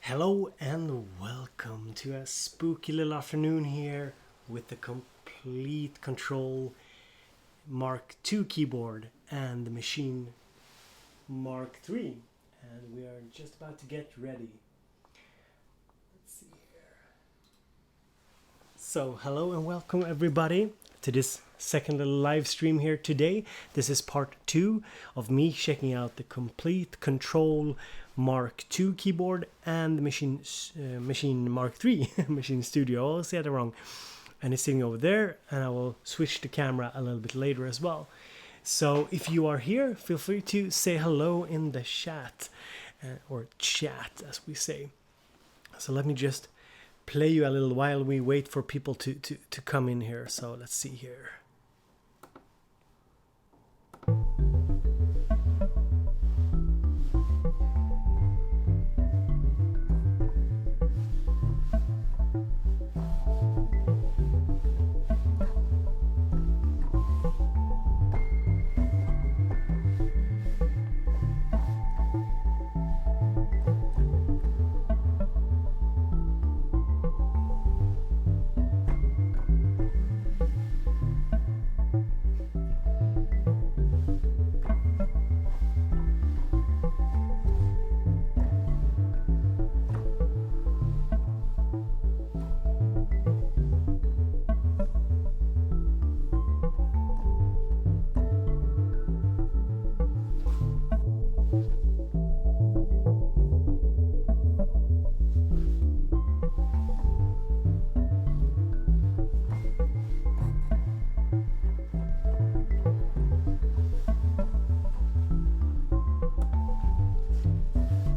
Hello and welcome to a spooky little afternoon here with the Komplete Kontrol MK2 keyboard and the Maschine MK3, and we are just about to get ready. Let's see here. So hello and welcome everybody to this second little live stream here today. This is part 2 of me checking out the Komplete Kontrol MK2 keyboard and the Maschine MK3 Maschine Studio. I always say that wrong, and it's sitting over there, and I will switch the camera a little bit later as well. So if you are here, feel free to say hello in the chat, or chat as we say. So let me just play you a little while we wait for people to come in here. So let's see here.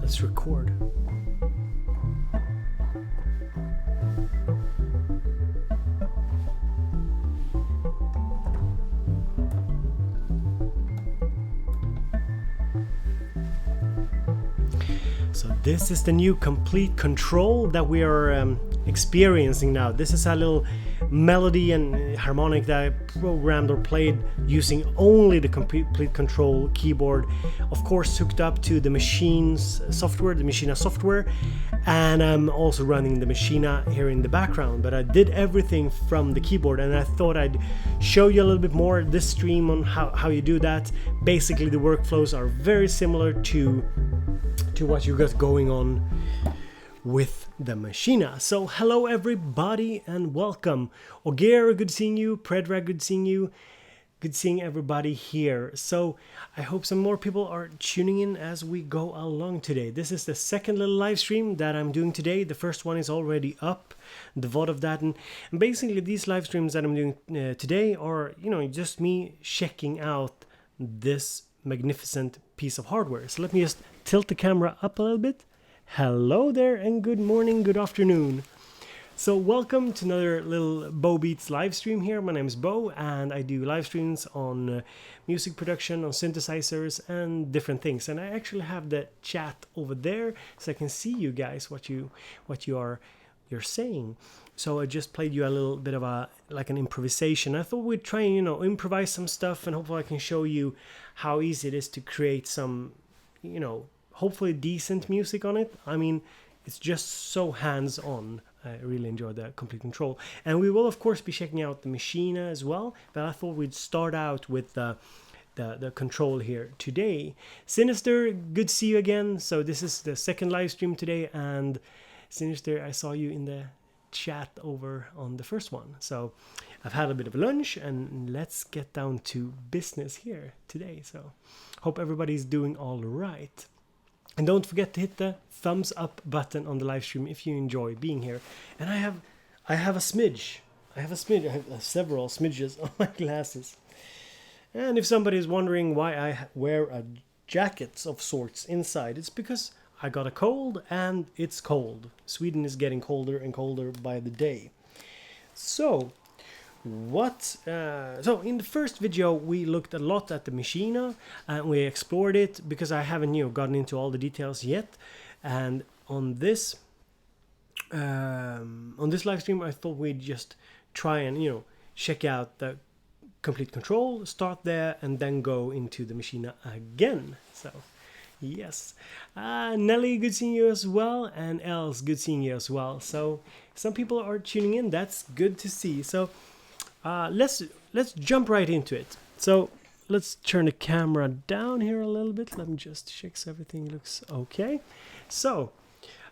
Let's record. So this is the new Komplete Kontrol that we are experiencing now. This is a little melody and harmonic that I programmed or played using only the Komplete Kontrol keyboard, of course hooked up to the Maschine software, and I'm also running the Maschine here in the background, but I did everything from the keyboard, and I thought I'd show you a little bit more this stream on how you do that. Basically the workflows are very similar to what you got going on with the Maschine. So hello everybody and welcome. Ogier, good seeing you. Predrag, good seeing you. Good seeing everybody here. So I hope some more people are tuning in as we go along today. This is the second little live stream that I'm doing today. The first one is already up, the VOD of that, and basically these live streams that I'm doing today are, just me checking out this magnificent piece of hardware. So let me just tilt the camera up a little bit. Hello there and good morning, good afternoon. So welcome to another little Bo Beats live stream here. My name is Bo and I do live streams on music production, on synthesizers and different things. And I actually have the chat over there so I can see you guys, what you're saying. So I just played you a little bit of an improvisation. I thought we'd try and improvise some stuff, and hopefully I can show you how easy it is to create some hopefully decent music on it. I mean, it's just so hands-on. I really enjoy the Komplete Kontrol. And we will of course be checking out the Maschine as well, but I thought we'd start out with the control here today. Sinister, good to see you again. So this is the second live stream today, and Sinister, I saw you in the chat over on the first one. So I've had a bit of lunch and let's get down to business here today. So hope everybody's doing all right. And don't forget to hit the thumbs up button on the live stream if you enjoy being here. And I have a smidge. I have several smidges on my glasses. And if somebody is wondering why I wear a jacket of sorts inside, it's because I got a cold and it's cold. Sweden is getting colder and colder by the day. So so in the first video we looked a lot at the Maschine and we explored it because I haven't gotten into all the details yet. And on this live stream I thought we'd just try and check out the Komplete Kontrol, start there and then go into the Maschine again. So Yes. Nelly, good seeing you as well, and Els, good seeing you as well. So some people are tuning in. That's good to see. So let's jump right into it. So let's turn the camera down here a little bit. Let me just check so everything looks okay. So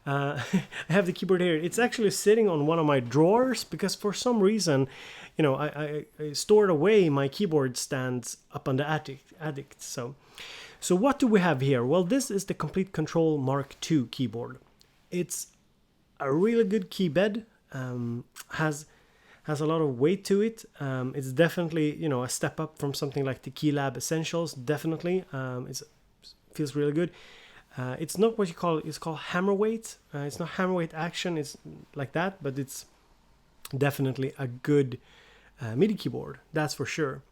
I have the keyboard here. It's actually sitting on one of my drawers because for some reason, you know, I stored away my keyboard stands up on the attic. So what do we have here? Well, this is the Komplete Kontrol MK2 keyboard. It's a really good key bed. Has a lot of weight to it. It's definitely, you know, a step up from something like the Keylab Essentials. Definitely, it feels really good. It's not what you call, it's called hammer weight. It's not hammer weight action, it's like that, but it's definitely a good MIDI keyboard, that's for sure.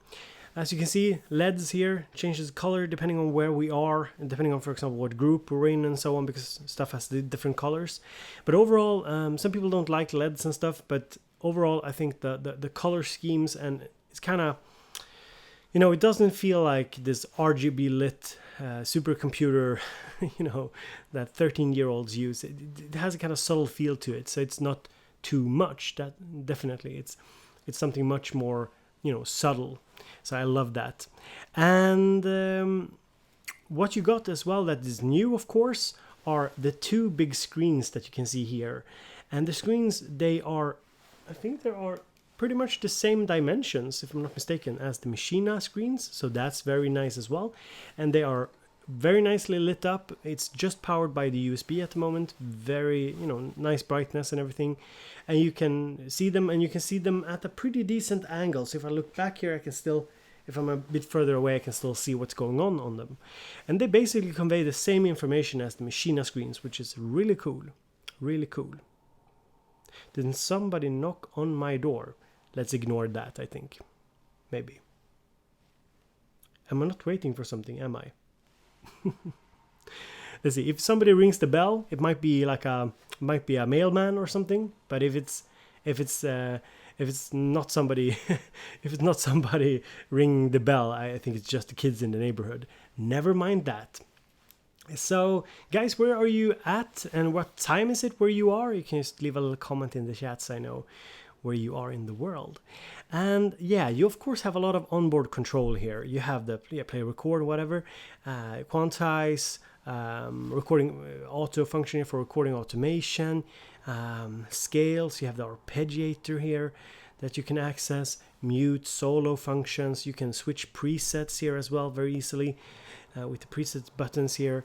As you can see, LEDs here changes color depending on where we are, and depending on, for example, what group we're in and so on, because stuff has different colors. But overall, some people don't like LEDs and stuff, but overall, I think the color schemes, and it's kind of, you know, it doesn't feel like this RGB lit supercomputer, you know, that 13-year-olds use. It has a kind of subtle feel to it, so it's not too much. That definitely, it's something much more, you know, subtle. So I love that. And what you got as well that is new, of course, are the two big screens that you can see here. And the screens, they are, I think there are pretty much the same dimensions, if I'm not mistaken, as the Maschine screens, so that's very nice as well. And they are very nicely lit up. It's just powered by the USB at the moment. Very, you know, nice brightness and everything. And you can see them, and you can see them at a pretty decent angle. So if I look back here, I can still, if I'm a bit further away, I can still see what's going on them. And they basically convey the same information as the Maschine screens, which is really cool. Really cool. Didn't somebody knock on my door? Let's ignore that, I think. Maybe. Am I not waiting for something, am I? Let's see. If somebody rings the bell, it might be like a mailman or something. But if it's not somebody if it's not somebody ringing the bell, I think it's just the kids in the neighborhood. Never mind that. So, guys, where are you at, and what time is it where you are? You can just leave a little comment in the chat so I know where you are in the world. And yeah, you of course have a lot of onboard control here. You have the play, record, whatever, quantize, recording auto function here for recording automation, scales. You have the arpeggiator here that you can access, mute, solo functions. You can switch presets here as well very easily with the presets buttons here.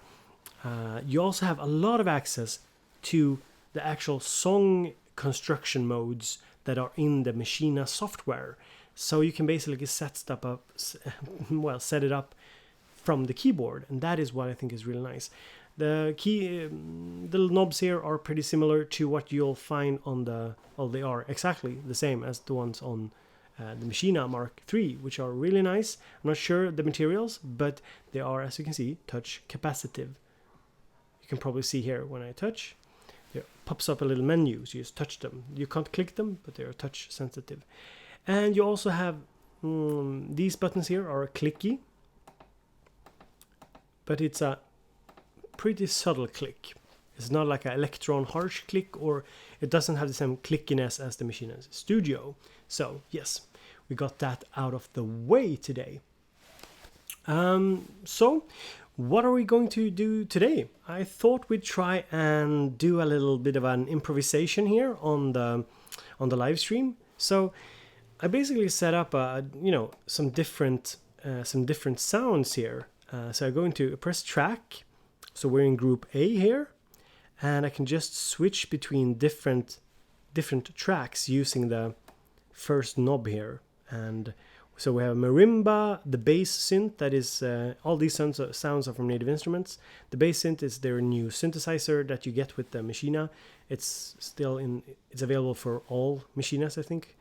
You also have a lot of access to the actual song construction modes that are in the Maschine software. So you can basically set it up from the keyboard, and that is what I think is really nice. The key little knobs here are pretty similar to what you'll find on the, well, they are exactly the same as the ones on the Maschine MK3, which are really nice. I'm not sure the materials, but they are, as you can see, touch capacitive. You can probably see here when I touch, there pops up a little menu, so you just touch them. You can't click them, but they are touch sensitive. And you also have these buttons here are clicky, but it's a pretty subtle click. It's not like an electron harsh click, or it doesn't have the same clickiness as the Maschine Studio. So yes, we got that out of the way today. So what are we going to do today? I thought we'd try and do a little bit of an improvisation here on the live stream. So I basically set up some different sounds here. So I'm going to press track. So we're in group A here, and I can just switch between different tracks using the first knob here. And so we have marimba, the bass synth, that is all these sounds are from Native Instruments. The bass synth is their new synthesizer that you get with the Maschine. It's available for all Maschines, I think.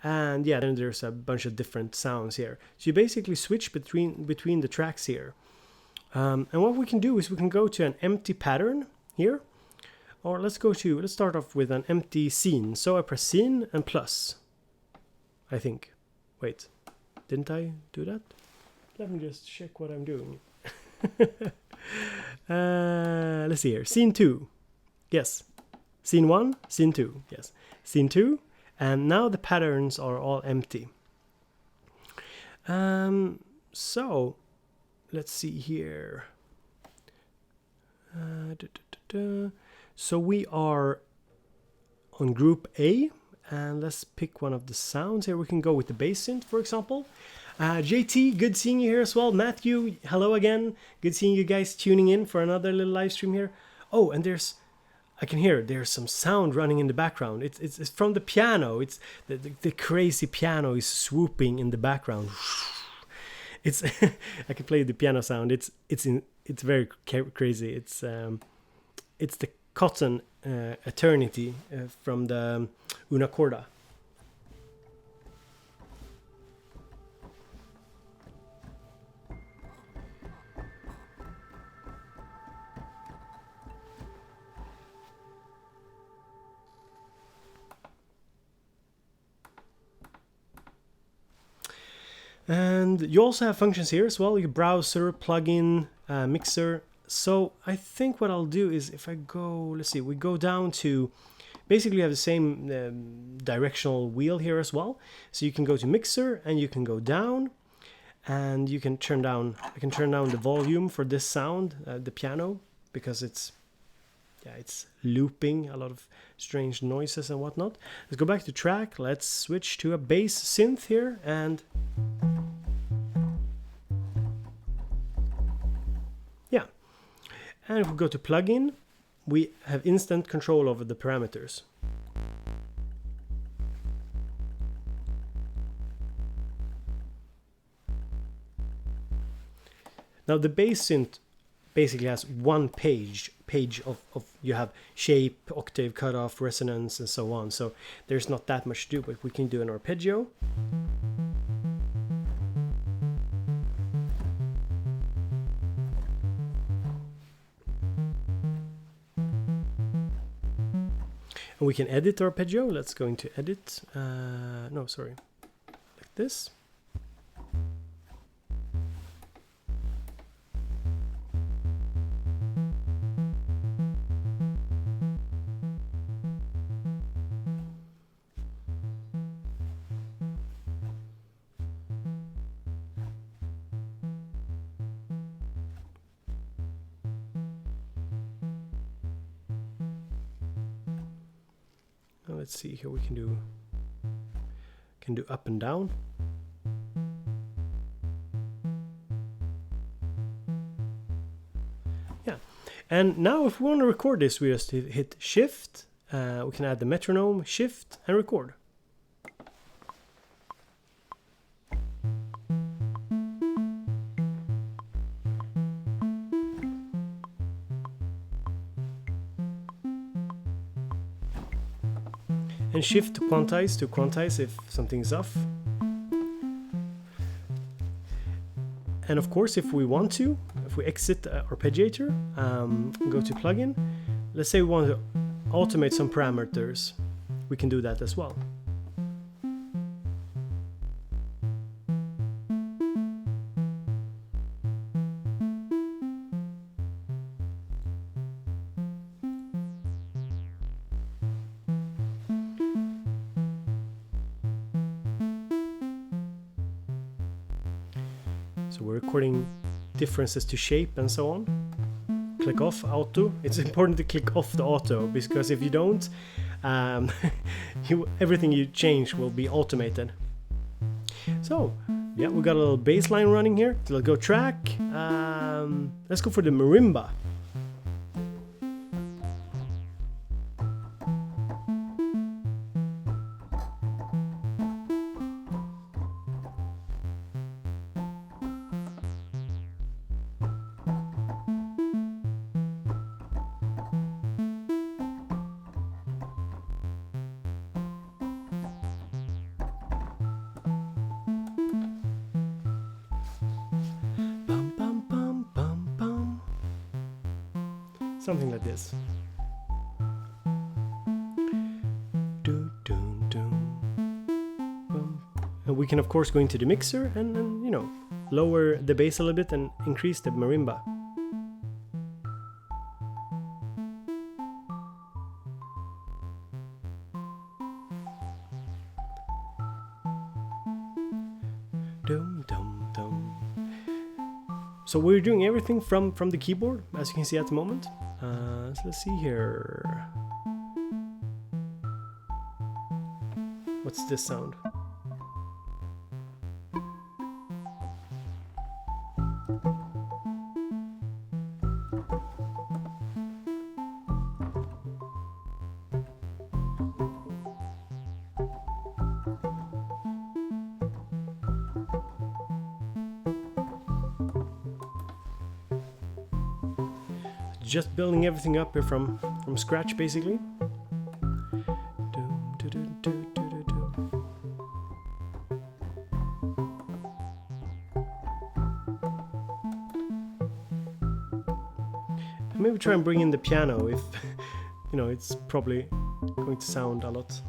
And yeah, then there's a bunch of different sounds here. So you basically switch between the tracks here. And what we can do is we can go to an empty pattern here, or let's start off with an empty scene. So I press scene and plus, I think. Wait, didn't I do that? Let me just check what I'm doing. Let's see here. Scene 2. Yes. Scene 1, scene 2. Yes. Scene 2. And now the patterns are all empty. So let's see here. So we are on group A, and let's pick one of the sounds here. We can go with the bass synth, for example. JT, good seeing you here as well. Matthew, hello again. Good seeing you guys tuning in for another little live stream here. Oh, and I can hear there's some sound running in the background. It's from the piano. It's the crazy piano is swooping in the background. It's I can play the piano sound. It's very crazy. It's the Cotton Eternity from the Una Corda. And you also have functions here as well. Your browser, plugin, mixer. So I think what I'll do is if I go, let's see, we go down to, basically have the same directional wheel here as well. So you can go to mixer and you can go down, and you can turn down, I can turn down the volume for this sound, the piano, because it's looping a lot of strange noises and whatnot. Let's go back to track. Let's switch to a bass synth here, and yeah. And if we go to plugin, we have instant control over the parameters. Now the bass synth basically has one page of you have shape, octave, cutoff, resonance, and so on. So there's not that much to do, but we can do an arpeggio. And we can edit the arpeggio. Let's go into edit. No, sorry, like this. Let's see here, we can do up and down. Yeah, and now if we want to record this, we just hit shift, we can add the metronome, shift, and record. And shift to quantize if something's off. And of course, if we want to, if we exit the arpeggiator, go to plugin, let's say we want to automate some parameters, we can do that as well. So we're recording differences to shape and so on. Click off auto. It's important to click off the auto, because if you don't, everything you change will be automated. So yeah, we got a little bass line running here. So let's go track. Let's go for the marimba. Something like this. And we can of course go into the mixer and you know, lower the bass a little bit and increase the marimba. Dum, dum, dum. So we're doing everything from the keyboard, as you can see at the moment. So let's see here. What's this sound? Just building everything up here from scratch, basically. Maybe try and bring in the piano if, you know, it's probably going to sound a lot.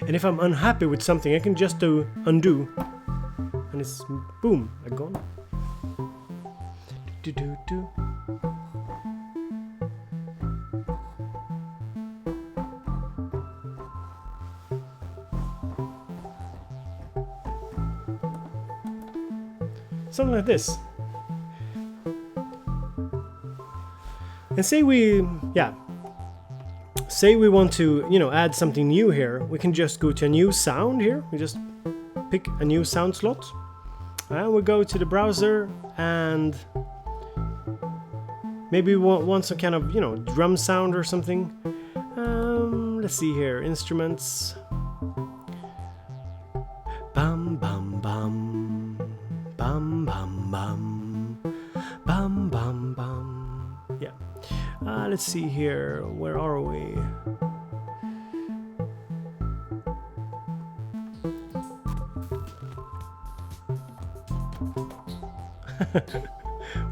And if I'm unhappy with something, I can just do undo, and it's boom, I'm gone. Do, do, do. Something like this. And say we want to, you know, add something new here. We can just go to a new sound here. We just pick a new sound slot, and we go to the browser, and maybe we want some kind of, you know, drum sound or something. Let's see here, instruments. Bam bam bam, bam bam bam, bam bam bam. Yeah. Let's see here. Where are we?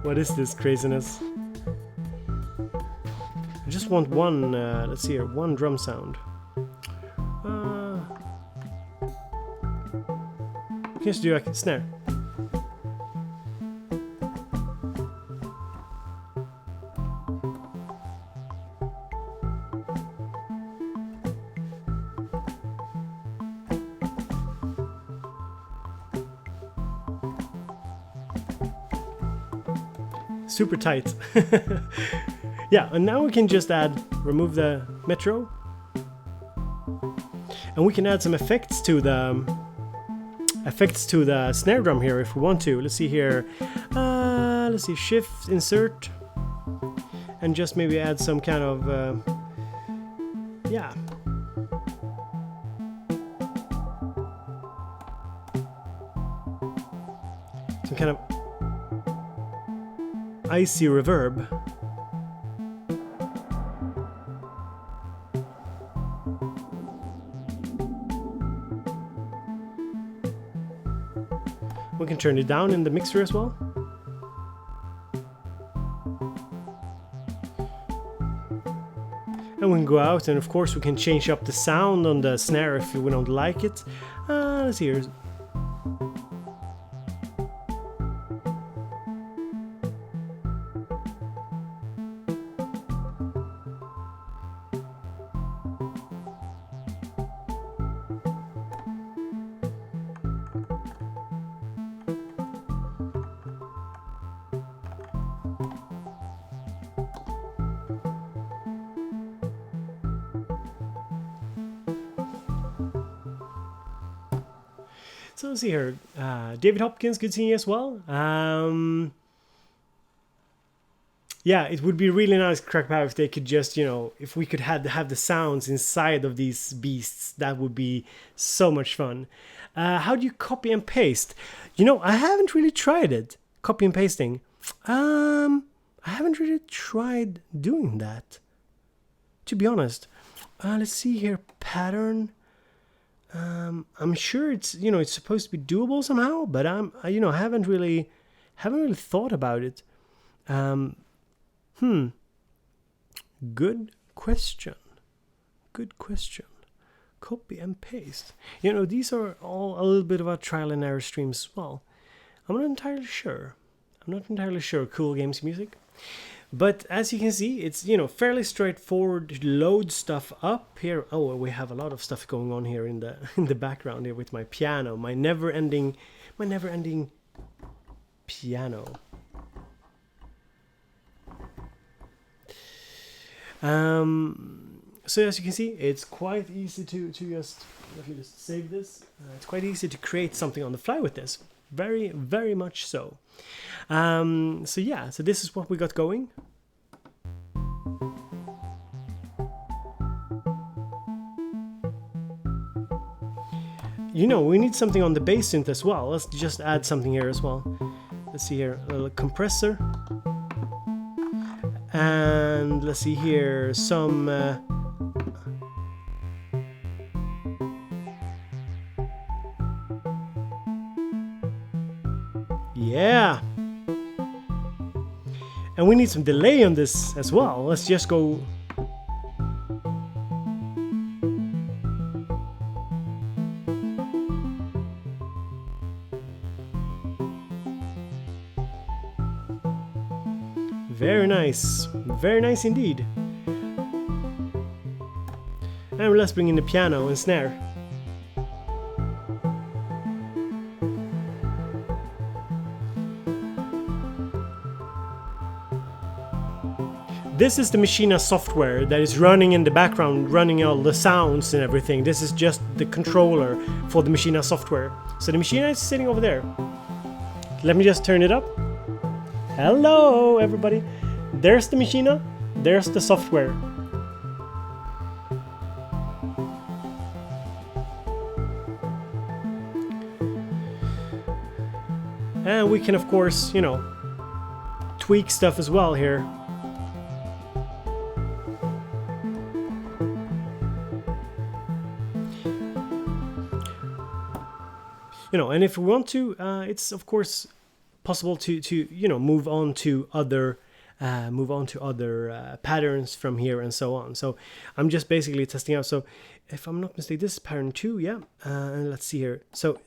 What is this craziness? I just want one, let's see here, one drum sound. Just do a snare. Super tight. Yeah, and now we can just remove the metro, and we can add some effects to the snare drum here if we want to. Let's see here. Let's see, shift, insert, and just maybe add some kind of yeah. Some kind of icy reverb. We can turn it down in the mixer as well. And we can go out, and of course we can change up the sound on the snare if we don't like it. Let's see here. So let's see here. David Hopkins, good seeing you as well. Yeah, it would be really nice, Crackpow, if they could just, you know, if we could have the sounds inside of these beasts. That would be so much fun. How do you copy and paste? You know, I haven't really tried it. Copy and pasting. I haven't really tried doing that, to be honest. Let's see here. Pattern. I'm sure it's, you know, it's supposed to be doable somehow, but you know, I haven't really thought about it. Good question. Good question. Copy and paste. You know, these are all a little bit of a trial and error streams as well. I'm not entirely sure. Cool Games Music. But as you can see, it's, you know, fairly straightforward to load stuff up here. Oh, we have a lot of stuff going on here in the background here with my piano, my never-ending piano. So as you can see, it's quite easy to just, let me just save this. It's quite easy to create something on the fly with this. Very, very much so. So yeah, so this is what we got going. You know, we need something on the bass synth as well. Let's just add something here as well. Let's see here, a little compressor. And let's see here, some... yeah! And we need some delay on this as well. Let's just go... Very nice indeed. And let's bring in the piano and snare. This is the Maschine software that is running in the background, running all the sounds and everything. This is just the controller for the Maschine software. So the Maschine is sitting over there. Let me just turn it up. Hello everybody. There's the Maschine, there's the software. And we can of course, you know, tweak stuff as well here. You know, and if we want to, it's of course possible to you know, move on to other patterns from here and so on. So I'm just basically testing out. So if I'm not mistaken, this is pattern 2, yeah. And let's see here. So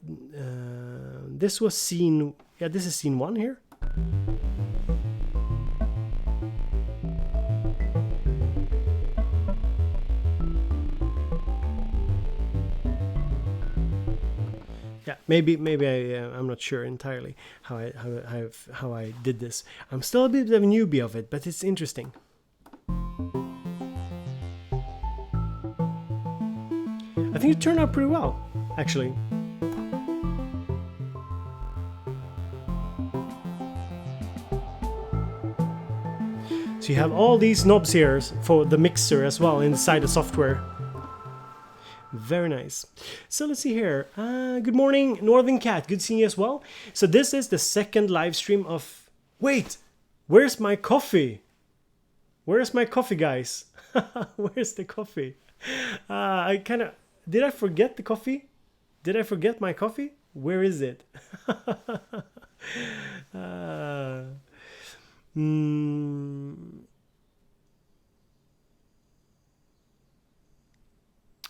this was scene, yeah, this is scene 1 here. Yeah, maybe I'm not sure entirely how I did this. I'm still a bit of a newbie of it, but it's interesting. I think it turned out pretty well, actually. So you have all these knobs here for the mixer as well inside the software. Very nice. So let's see here. Good morning, Northern Cat. Good seeing you as well. So this is the second live stream of... Wait! Where's my coffee? Where's my coffee, guys? Where's the coffee? I kind of... Did I forget the coffee? Did I forget my coffee? Where is it?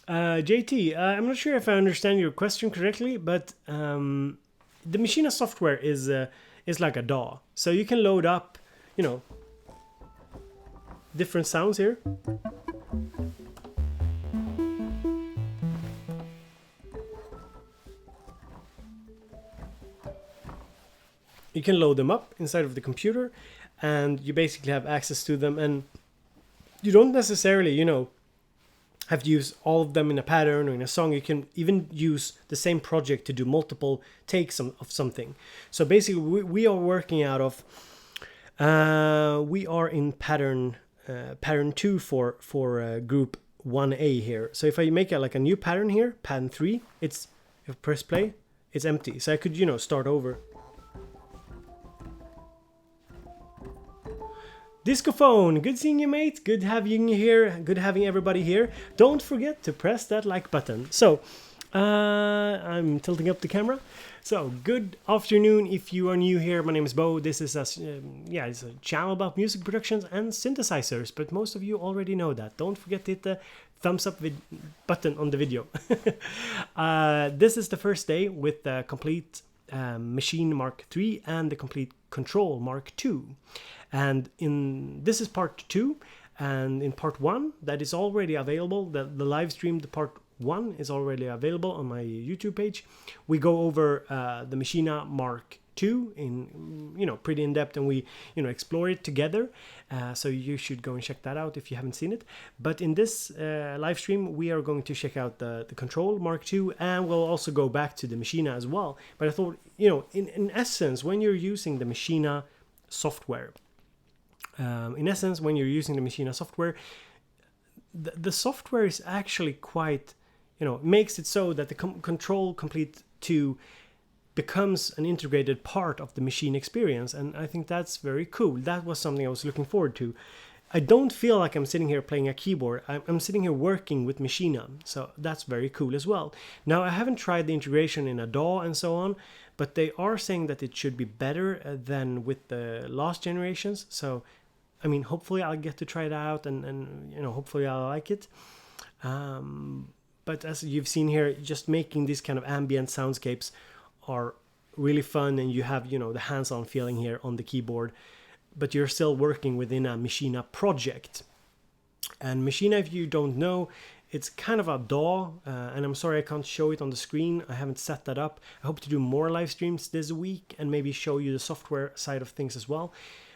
JT, I'm not sure if I understand your question correctly, but the Maschine software is like a DAW, so you can load up, you know, different sounds here. You can load them up inside of the computer, and you basically have access to them, and you don't necessarily, you know, have to use all of them in a pattern or in a song. You can even use the same project to do multiple takes of something. So basically we are working out of we are in pattern 2 for group 1A here. So if I make like a new pattern here, pattern 3, it's, if I press play, it's empty. So I could, you know, start over. Discophone, good seeing you, mate. Good having you here. Good having everybody here. Don't forget to press that like button. So, I'm tilting up the camera. So, good afternoon if you are new here. My name is Bo. This is it's a channel about music productions and synthesizers, but most of you already know that. Don't forget to hit the thumbs up button on the video. This is the first day with the Komplete Maschine MK3 and the Komplete Kontrol MK2. And this is part 2, and in part 1 that is already available, the live stream, the part 1 is already available on my YouTube page. We go over the Maschine MK2 in, you know, pretty in depth, and we, you know, explore it together. So you should go and check that out if you haven't seen it. But in this live stream, we are going to check out the Kontrol MK2, and we'll also go back to the Maschine as well. But I thought, you know, in essence, when you're using the Maschine software, when you're using the Maschine software, the software is actually quite, you know, makes it so that the Kontrol Komplete 2 becomes an integrated part of the Maschine experience, and I think that's very cool. That was something I was looking forward to. I don't feel like I'm sitting here playing a keyboard. I'm sitting here working with Maschine, so that's very cool as well. Now, I haven't tried the integration in a DAW and so on, but they are saying that it should be better than with the last generations. So, I mean, hopefully I'll get to try it out, and you know, hopefully I'll like it. But as you've seen here, just making these kind of ambient soundscapes are really fun, and you have, you know, the hands-on feeling here on the keyboard, but you're still working within a Maschine project. And Maschine, if you don't know, it's kind of a DAW, and I'm sorry I can't show it on the screen. I haven't set that up. I hope to do more live streams this week and maybe show you the software side of things as well.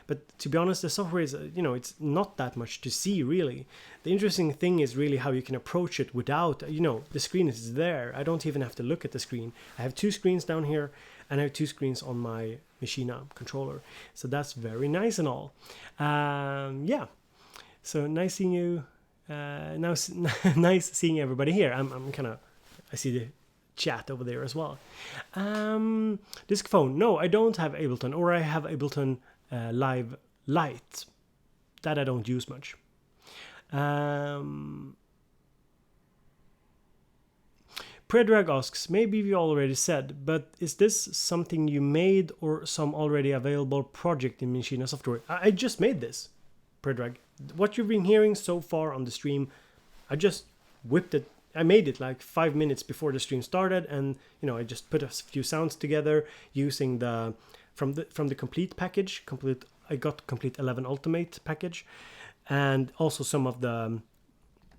But to be honest, the software is, you know, it's not that much to see, really. The interesting thing is really how you can approach it without, you know, the screen is there. I don't even have to look at the screen. I have 2 screens down here, and I have 2 screens on my Maschine controller. So that's very nice and all. Yeah. So nice seeing you. Nice seeing everybody here. I'm kind of, I see the chat over there as well. Discophone. No, I don't have Ableton, or I have Ableton Live Lite. That I don't use much. Predrag asks, maybe you already said, but is this something you made or some already available project in Maschine software? I just made this, Predrag. What you've been hearing so far on the stream, I just whipped it. I made it like 5 minutes before the stream started, and you know, I just put a few sounds together using the from the Komplete package. I got Komplete 11 Ultimate package, and also some of the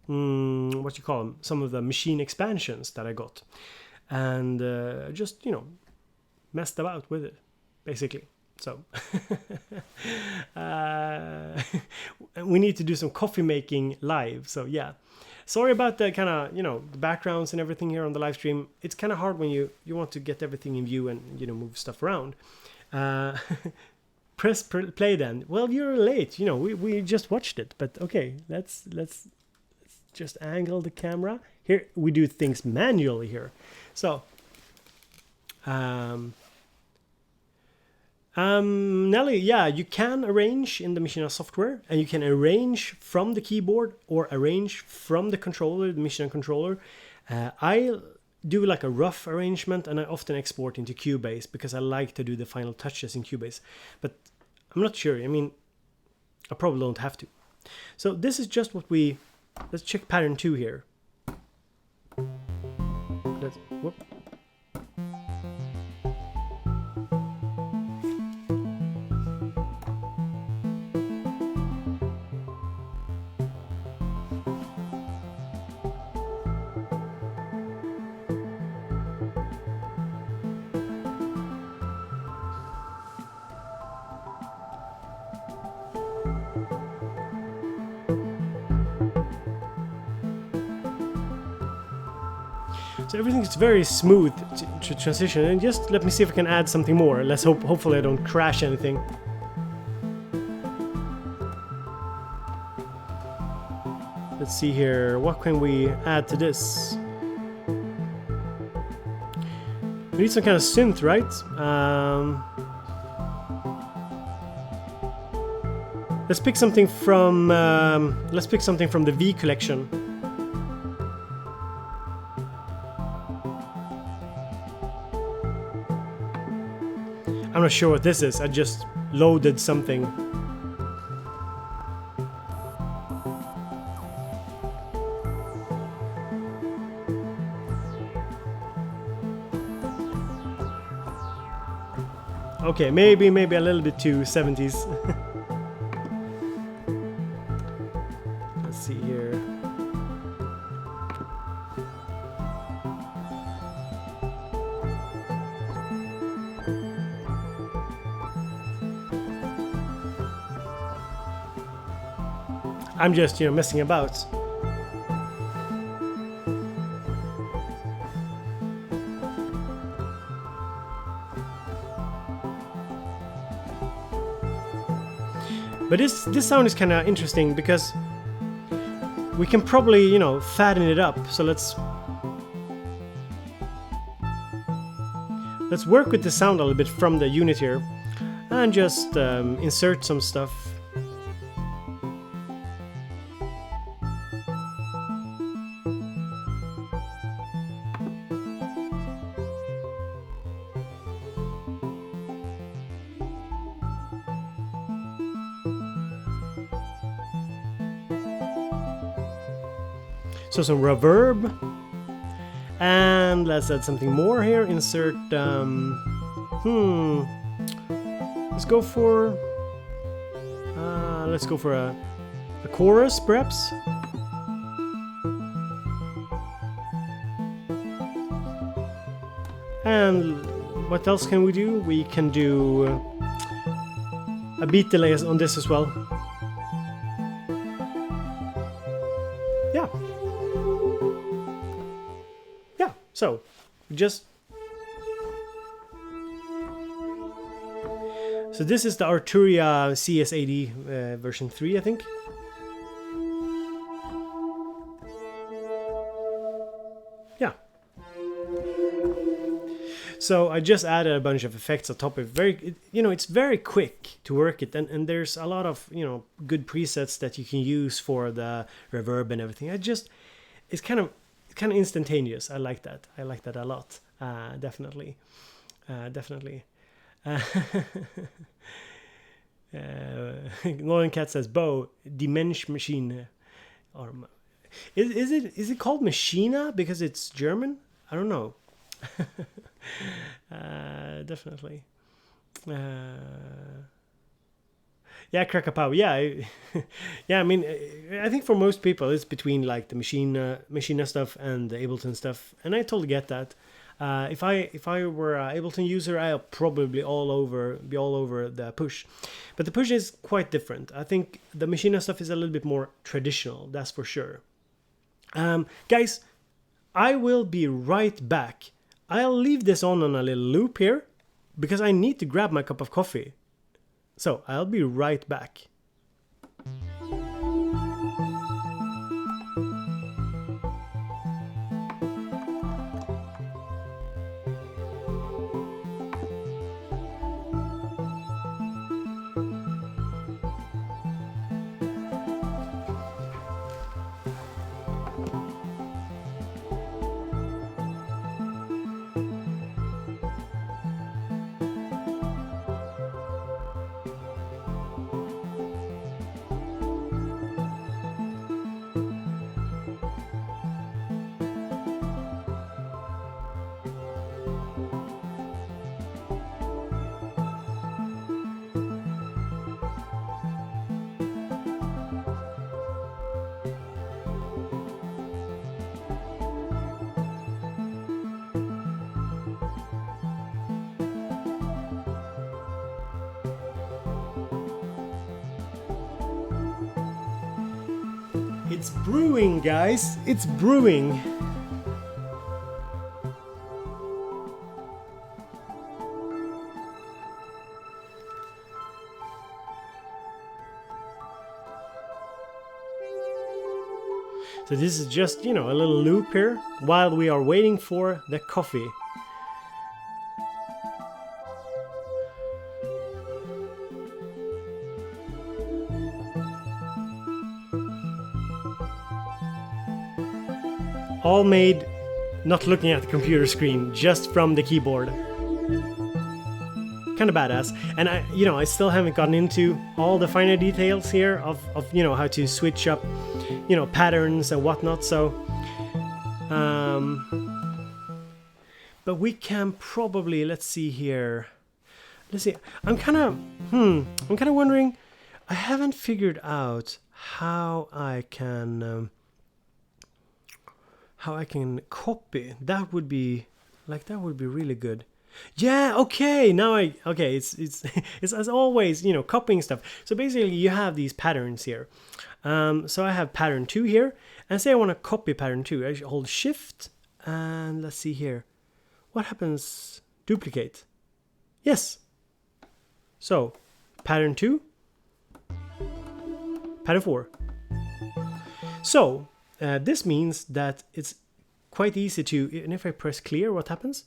what you call them, some of the Maschine expansions that I got, and just, you know, messed about with it basically. So we need to do some coffee making live. So yeah, sorry about the kind of, you know, the backgrounds and everything here on the live stream. It's kind of hard when you want to get everything in view and, you know, move stuff around. Press play then. Well, you're late. You know, we just watched it, but okay, let's just angle the camera. Here we do things manually here. So Nelly, yeah, you can arrange in the Maschine software, and you can arrange from the keyboard or arrange from the controller, the Maschine controller. I do like a rough arrangement, and I often export into Cubase because I like to do the final touches in Cubase. But I'm not sure. I mean, I probably don't have to. So this is just what let's check pattern 2 here. Whoop. So everything's very smooth to transition, and just let me see if I can add something more. Let's hopefully I don't crash anything. Let's see here, what can we add to this? We need some kind of synth, right? Let's pick something from the V collection. I'm not sure what this is. I just loaded something. Okay, maybe a little bit too 70s. Let's see here. I'm just, messing about. But this sound is kind of interesting because we can probably, fatten it up. So let's work with the sound a little bit from the unit here and just insert some stuff. So some reverb, and let's add something more here. Insert, let's go for a chorus, perhaps. And what else can we do? We can do a beat delay on this as well. So, so this is the Arturia CS80 version 3, I think. Yeah. So I just added a bunch of effects on top of it. It's very quick to work it, and there's a lot of good presets that you can use for the reverb and everything. It's kind of instantaneous. I like that a lot. Definitely. Lauren Cat says Bo Maschine. Or is it called Maschine because it's German? I don't know. Definitely. Yeah, Krakapow. Yeah, yeah. I mean, I think for most people, it's between like the Maschine stuff and the Ableton stuff, and I totally get that. If I were an Ableton user, I'll probably be all over the push, but the push is quite different. I think the Maschine stuff is a little bit more traditional. That's for sure. Guys, I will be right back. I'll leave this on a little loop here because I need to grab my cup of coffee. So, I'll be right back. It's brewing, guys. It's brewing. So this is just, you know, a little loop here while we are waiting for the coffee. All made not looking at the computer screen, just from the keyboard. Kind of badass. And I still haven't gotten into all the finer details here of how to switch up, patterns and whatnot. So, but we can probably, let's see here. Let's see. I'm kind of wondering. I haven't figured out how I can copy. That would be really good. Yeah, okay. Now it's it's as always, copying stuff. So basically you have these patterns here. So I have pattern 2 here, and say I want to copy pattern 2. I hold shift, and let's see here. What happens? Duplicate. Yes. So pattern 2, pattern 4. So this means that it's quite easy to, and if I press clear, what happens?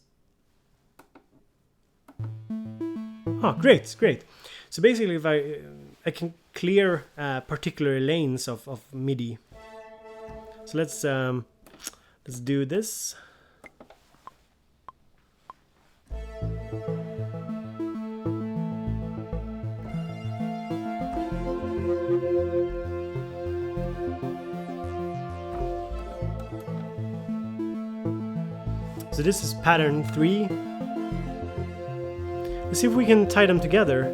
Oh, great. So basically, if I can clear particular lanes of MIDI. So let's do this. So this is pattern 3. Let's see if we can tie them together.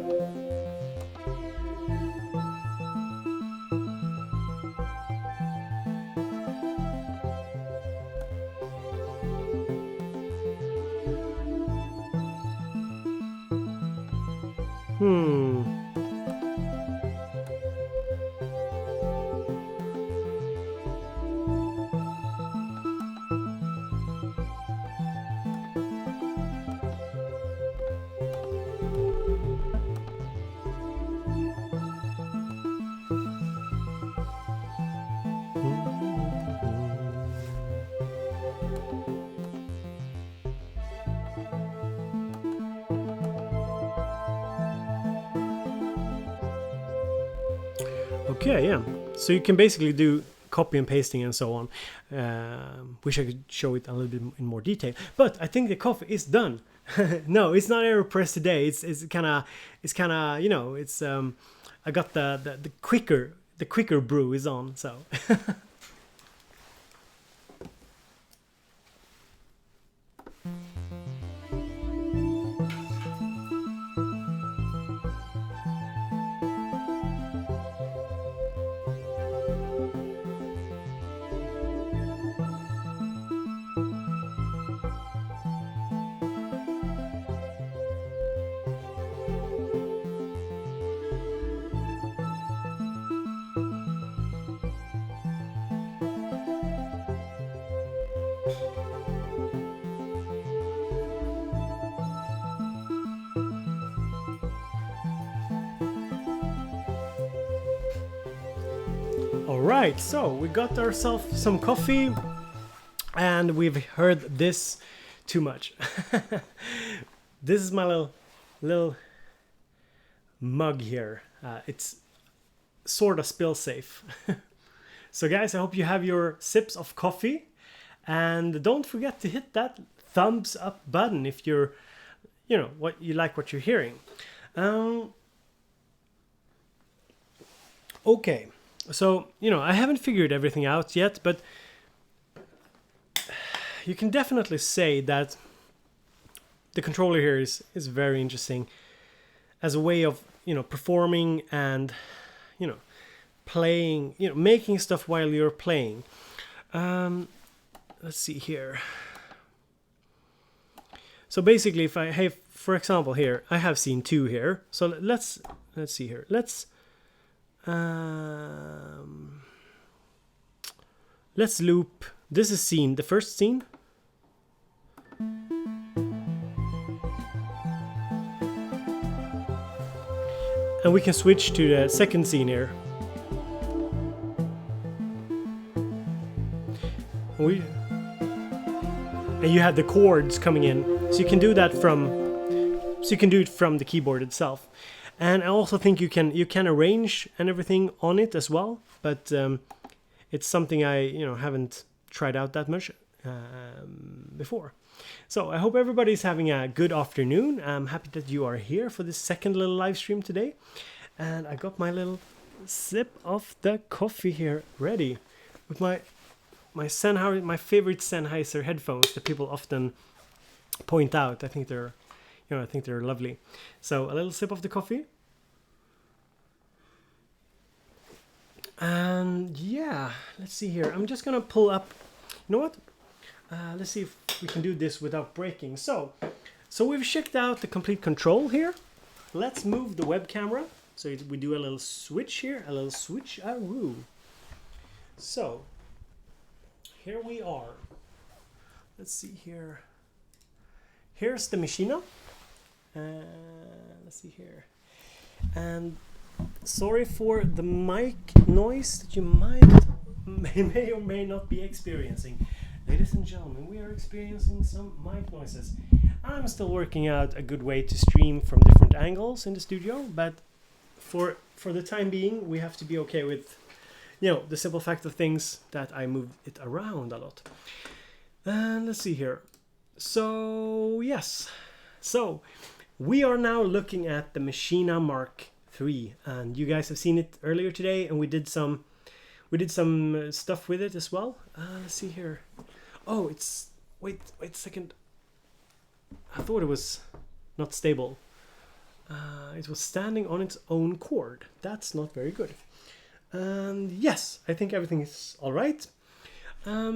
Okay, yeah. So you can basically do copy and pasting and so on. Wish I could show it a little bit in more detail, but I think the coffee is done. No, it's not AeroPress today. It's kind of I got the quicker brew is on. So. Alright, so we got ourselves some coffee, and we've heard this too much. This is my little mug here. It's sort of spill safe. So guys, I hope you have your sips of coffee, and don't forget to hit that thumbs up button if you're, what you like what you're hearing. Okay. So, I haven't figured everything out yet, but you can definitely say that the controller here is very interesting as a way of, performing and, playing, making stuff while you're playing. Let's see here. So basically, if I have, for example, here, I have scene 2 here. So let's see here. Let's loop. This is the first scene. And we can switch to the second scene here. we and you have the chords coming in, so you can do that from the keyboard itself. And I also think you can arrange and everything on it as well, but it's something I haven't tried out that much before. So I hope everybody's having a good afternoon. I'm happy that you are here for this second little live stream today, and I got my little sip of the coffee here ready with my favorite Sennheiser headphones that people often point out. I think they're lovely. So a little sip of the coffee. And yeah, let's see here. I'm just gonna pull up, you know what? Let's see if we can do this without breaking. So we've checked out the Komplete Kontrol here. Let's move the web camera. So we do a little switch here, a little switch-a-roo. So here we are. Let's see here. Here's the Maschine. Let's see here. And sorry for the mic noise that you may or may not be experiencing. Ladies and gentlemen, we are experiencing some mic noises. I'm still working out a good way to stream from different angles in the studio, but for the time being, we have to be okay with the simple fact of things that I move it around a lot. And let's see here. So yes, so we are now looking at the Maschine MK3, and you guys have seen it earlier today, and we did some stuff with it as well. Let's see here. Oh, it's wait a second. I thought it was not stable. It was standing on its own cord. That's not very good. And yes, I think everything is all right.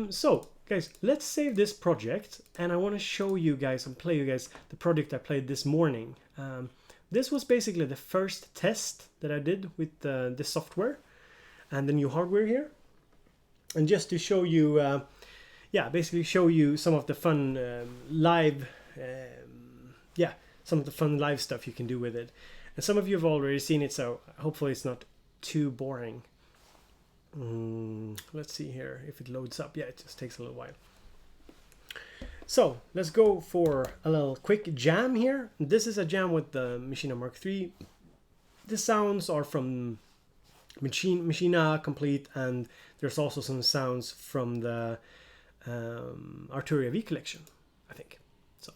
So guys, let's save this project, and I want to show you guys and play you guys the project I played this morning. This was basically the first test that I did with this software and the new hardware here, and just to show you, basically show you some of the fun live, some of the fun live stuff you can do with it. And some of you have already seen it, so hopefully it's not too boring. Let's see here if it loads up. Yeah, it just takes a little while. So let's go for a little quick jam here. This is a jam with the Maschine MK3. The sounds are from Maschine Complete, and there's also some sounds from the Arturia V collection, I think. So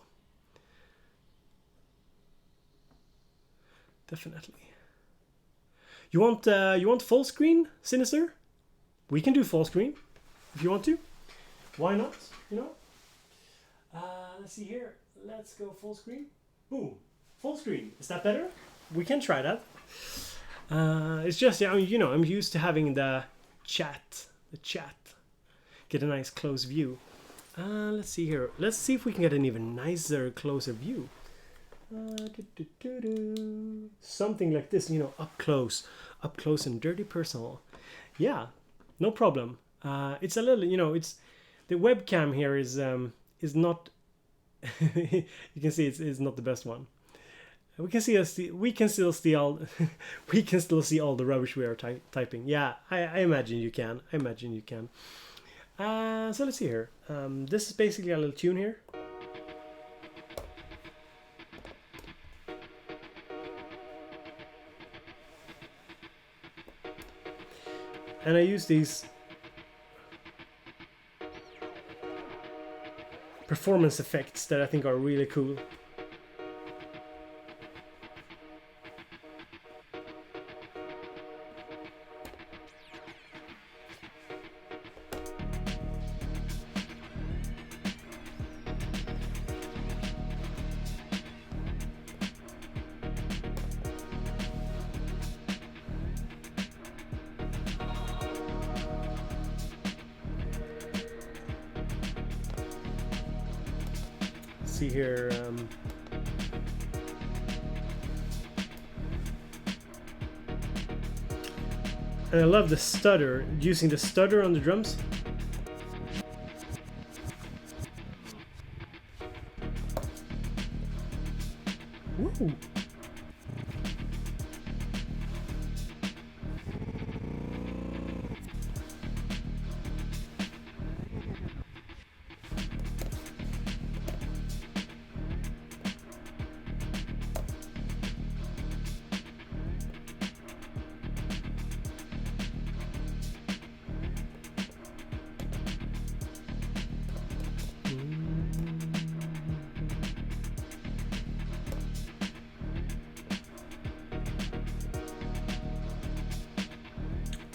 definitely. You want full screen, Sinister? We can do full screen if you want to. Why not? Let's see here. Let's go full screen. Boom. Full screen. Is that better? We can try that. It's just, I'm used to having the chat. Get a nice close view. Let's see here. Let's see if we can get an even nicer, closer view. Something like this, up close and dirty personal. Yeah, no problem. It's a little, it's the webcam here is not. You can see it's not the best one. We can still see all the rubbish we are typing. Yeah, I imagine you can. So let's see here. This is basically a little tune here. And I use these performance effects that I think are really cool. See here, and I love the stutter, using the stutter on the drums. Woo.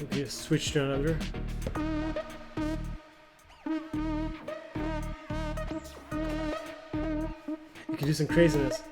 Okay, switch to another. You can do some craziness.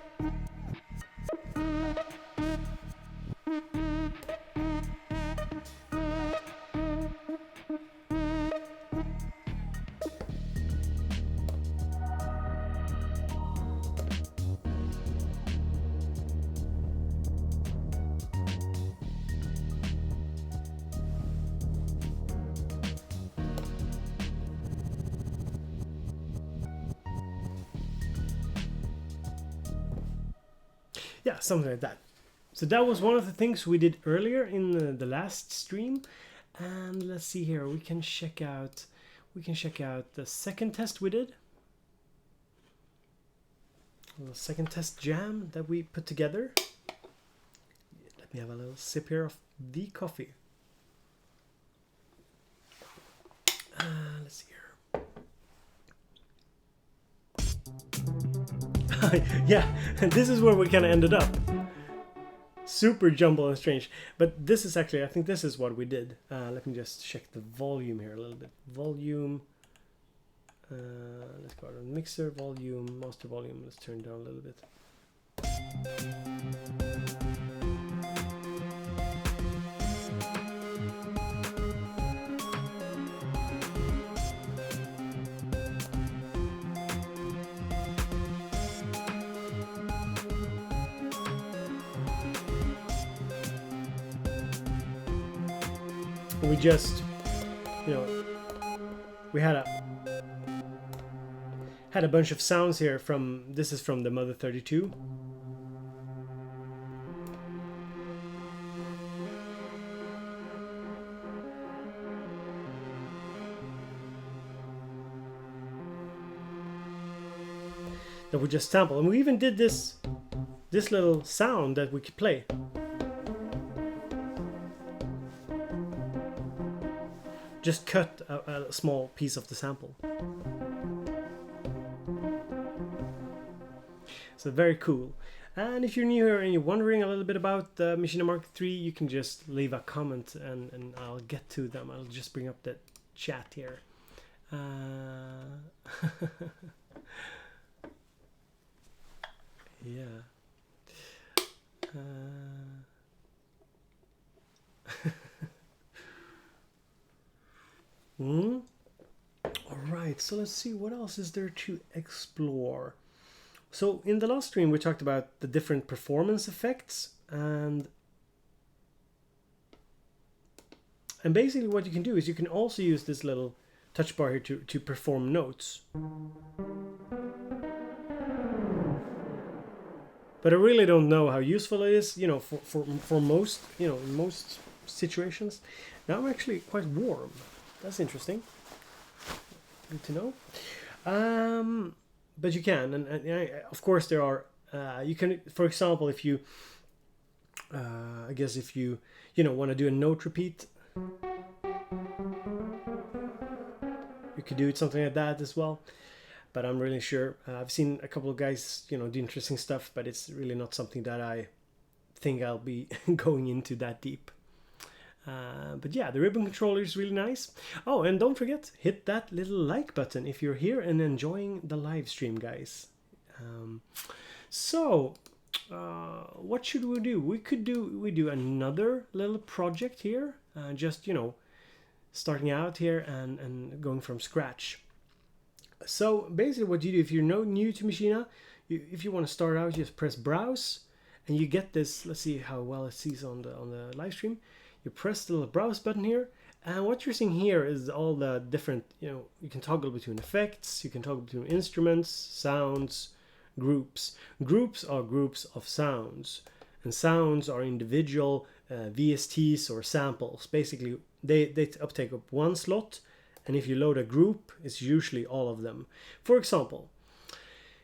Yeah, something like that. So that was one of the things we did earlier in the last stream. And let's see here, we can check out the second test we did. The second test jam that we put together. Let me have a little sip here of the coffee. Let's see here. Yeah, this is where we kind of ended up. Super jumbled and strange. But this is actually, I think this is what we did. Let me just check the volume here a little bit. Volume. Let's go to mixer, volume, master volume. Let's turn it down a little bit. We just, you know, we had a bunch of sounds here from, this is from the Mother 32. That we just sampled, and we even did this little sound that we could play. Just cut a small piece of the sample. So very cool. And if you're new here and you're wondering a little bit about the Maschine MK3, you can just leave a comment and I'll get to them. I'll just bring up the chat here. Yeah. Alright, so let's see, what else is there to explore? So in the last stream we talked about the different performance effects, and basically what you can do is you can also use this little touch bar here to perform notes. But I really don't know how useful it is, you know, for most, you know, in most situations. Now I'm actually quite warm. That's interesting. Good to know. But you can, and of course there are. You can, for example, if you, I guess if you want to do a note repeat, you could do it something like that as well. But I'm really sure. I've seen a couple of guys, do interesting stuff, but it's really not something that I think I'll be going into that deep. But yeah, the ribbon controller is really nice. Oh, and don't forget, hit that little like button if you're here and enjoying the live stream, guys. What should we do? We do another little project here, just starting out here and going from scratch. So basically what you do, if you're new to Maschine, if you want to start out, just press browse and you get this. Let's see how well it sees on the live stream. You press the little browse button here, and what you're seeing here is all the different, you can toggle between effects, you can toggle between instruments, sounds, groups. Groups are groups of sounds, and sounds are individual VSTs or samples. Basically, they take up one slot, and if you load a group, it's usually all of them. For example,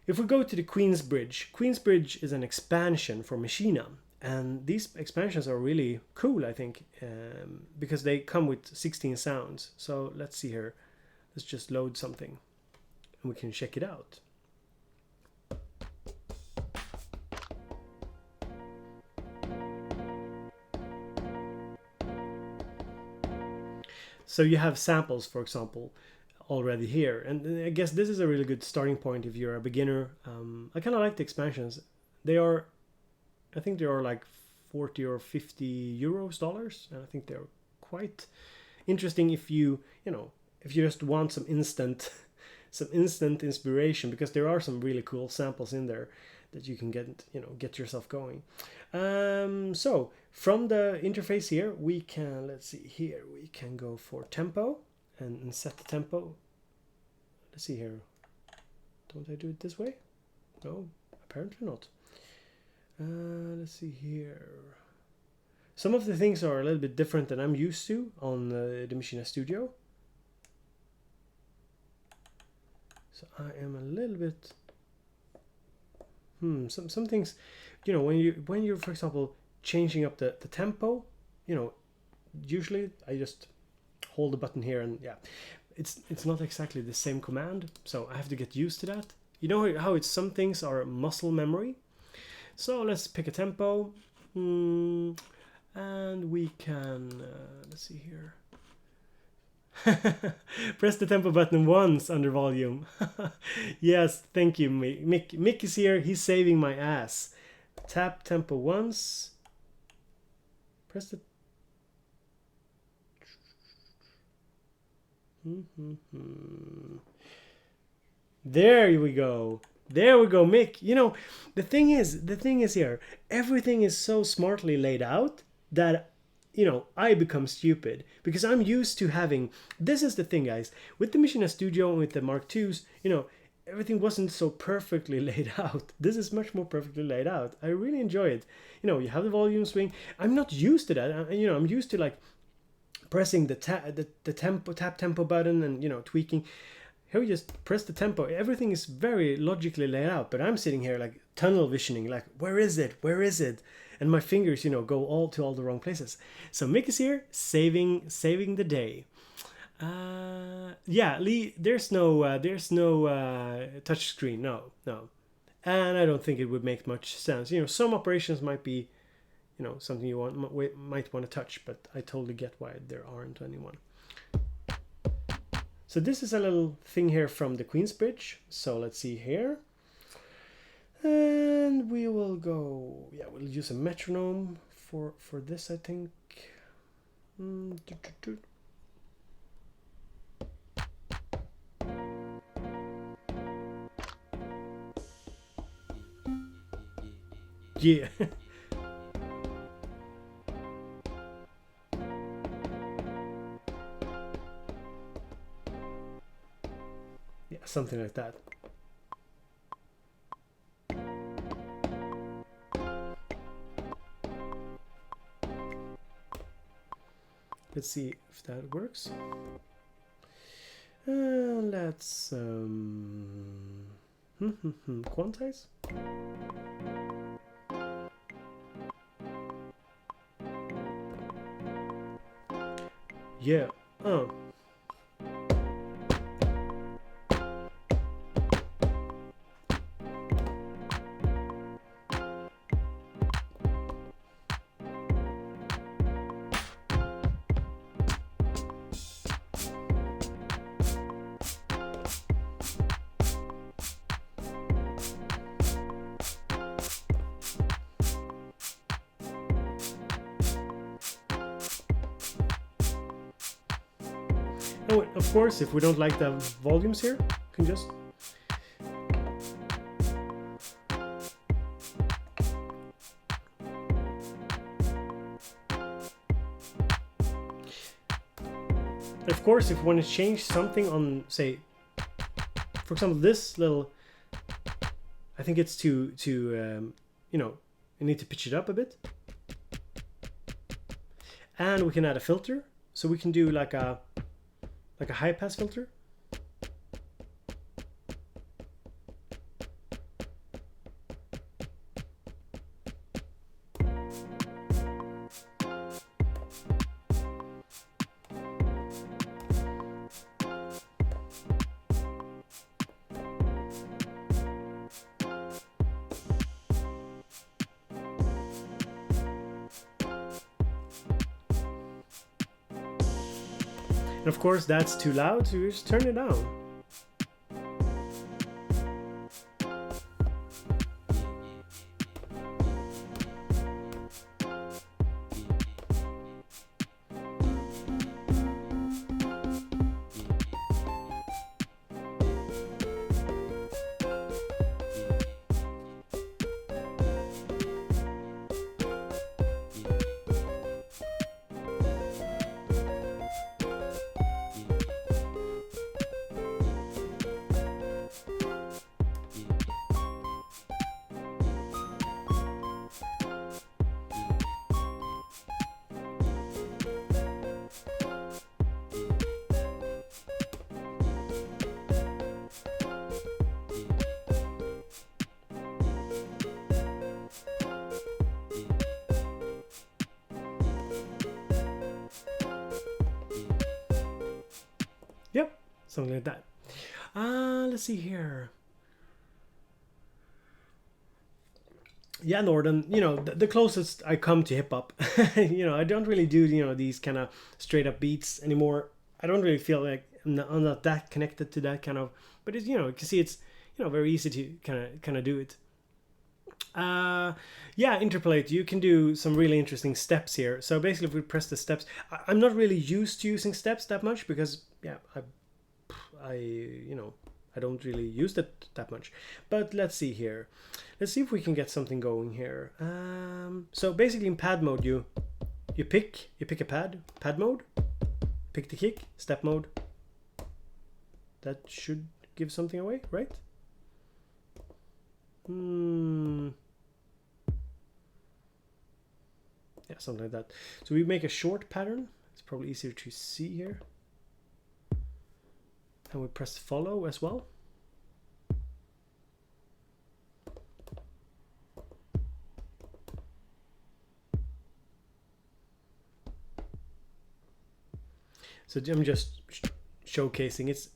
if we go to the Queensbridge is an expansion for Maschine. And these expansions are really cool, I think, because they come with 16 sounds. So let's see here. Let's just load something and we can check it out. So you have samples, for example, already here, and I guess this is a really good starting point if you're a beginner. I kind of like the expansions. They are, I think they are like 40 or 50 euros dollars, and I think they're quite interesting if you know, if you just want some instant some instant inspiration, because there are some really cool samples in there that you can get, you know, get yourself going. So from the interface here, we can, let's see here, we can go for tempo and set the tempo. Let's see here. Don't I do it this way? No, apparently not. Let's see here. Some of the things are a little bit different than I'm used to on the Maschine Studio. So I am a little bit some things, you know, when you're for example changing up the tempo, you know, usually I just hold the button here and yeah, it's not exactly the same command, so I have to get used to that. You know how it's, some things are muscle memory. So let's pick a tempo, and we can let's see here. Press the tempo button once under volume. Yes, thank you, Mick. Mick is here. He's saving my ass. Tap tempo once. Press the. There we go. There we go, Mick. You know, the thing is here, everything is so smartly laid out that, you know, I become stupid because I'm used to having, this is the thing, guys, with the Maschine Studio and with the Mark IIs, you know, everything wasn't so perfectly laid out. This is much more perfectly laid out. I really enjoy it. You know, you have the volume swing. I'm not used to that. You know, I'm used to like pressing the tap tempo button and, you know, tweaking. Here we just press the tempo. Everything is very logically laid out, but I'm sitting here like tunnel visioning, like where is it? Where is it? And my fingers, you know, go all the wrong places. So Mick is here, saving the day. Yeah, Lee, there's no touch screen, no, and I don't think it would make much sense. You know, some operations might be, you know, something you might want to touch, but I totally get why there aren't anyone. So this is a little thing here from the Queen's Bridge. So let's see here. And we will go, yeah, we'll use a metronome for this, I think. Yeah. Yeah, something like that. Let's see if that works. Let's quantize. Yeah. Oh, of course, if we don't like the volumes here, we can just... Of course, if we want to change something on, say, for example, this little... I think it's to you know, you need to pitch it up a bit. And we can add a filter. So we can do like a high pass filter. And of course that's too loud, so you just turn it down. Yep, something like that. Let's see here. Yeah, Norden, you know, the closest I come to hip hop. You know, I don't really do, you know, these kind of straight up beats anymore. I don't really feel like I'm not that connected to that kind of, but it's, you know, you can see it's, you know, very easy to kind of do it. Yeah, interpolate, you can do some really interesting steps here. So basically if we press the steps, I'm not really used to using steps that much because, yeah, I you know, I don't really use that much. But let's see here. Let's see if we can get something going here. So basically in pad mode, you pick a pad mode, pick the kick, step mode. That should give something away, right? Yeah, something like that. So we make a short pattern. It's probably easier to see here. And we press follow as well. So I'm just showcasing it's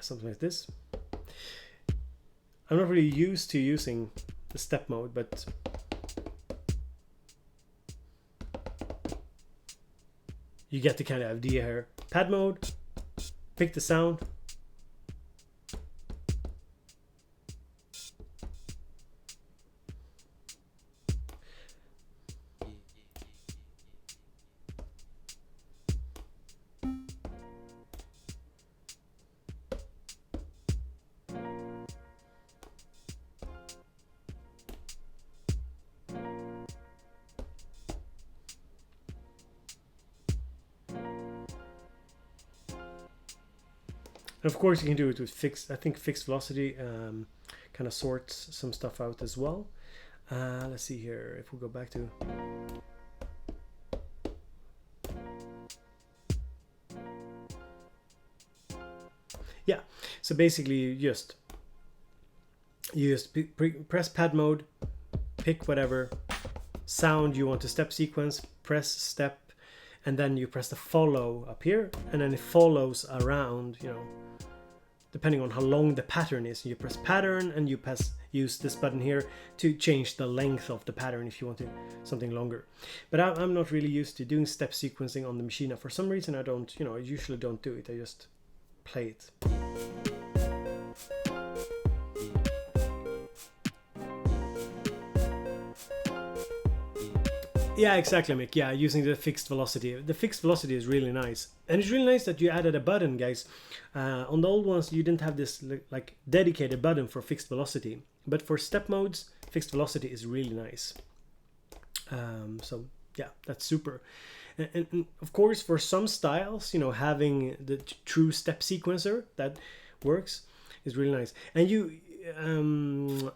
something like this. I'm not really used to using the step mode, but you get the kind of idea here. Pad mode, pick the sound. And of course you can do it with fixed, I think fixed velocity kind of sorts some stuff out as well. Let's see here, if we go back to... Yeah, so basically you just press pad mode, pick whatever sound you want to step sequence, press step, and then you press the follow up here, and then it follows around, you know, depending on how long the pattern is. You press pattern and you use this button here to change the length of the pattern if you want something longer. But I'm not really used to doing step sequencing on the Maschine. For some reason I don't, you know, I usually don't do it. I just play it. Yeah, exactly, Mick. Yeah, using the fixed velocity. The fixed velocity is really nice. And it's really nice that you added a button, guys. On the old ones, you didn't have this like dedicated button for fixed velocity. But for step modes, fixed velocity is really nice. So yeah, that's super. And of course, for some styles, you know, having the true step sequencer that works is really nice. And you,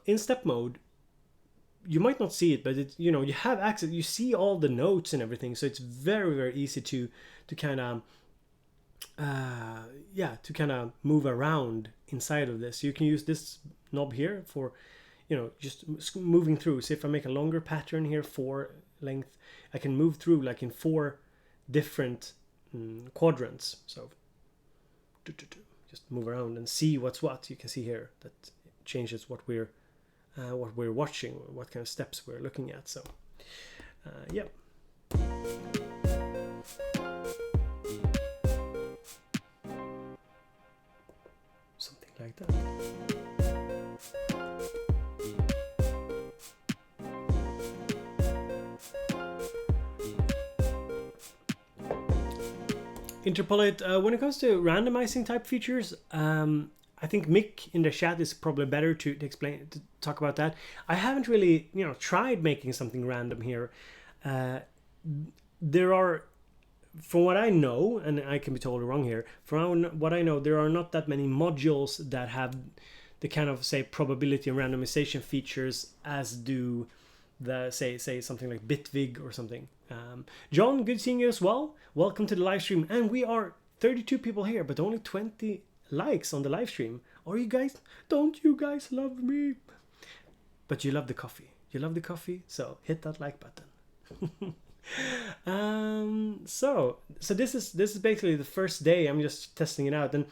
in step mode, you might not see it, but it, you know, you have access, you see all the notes and everything, so it's very, very easy to kind of to kind of move around inside of this. You can use this knob here for, you know, just moving through. So if I make a longer pattern here, 4 length, I can move through like in 4 different quadrants. So just move around and see what's what. You can see here that changes what we're watching, what kind of steps we're looking at. So Yep. Something like that. Interpolate, when it comes to randomizing type features, I think Mick in the chat is probably better to explain, to talk about that. I haven't really, tried making something random here. There are, from what I know, and I can be totally wrong here, from what I know, there are not that many modules that have the kind of, say, probability and randomization features as do the, say something like Bitvig or something. John, good seeing you as well. Welcome to the live stream. And we are 32 people here, but only 20 likes on the live stream. Are you guys, don't you guys love me? But you love the coffee. You love the coffee, so hit that like button. So this is basically the first day. I'm just testing it out, and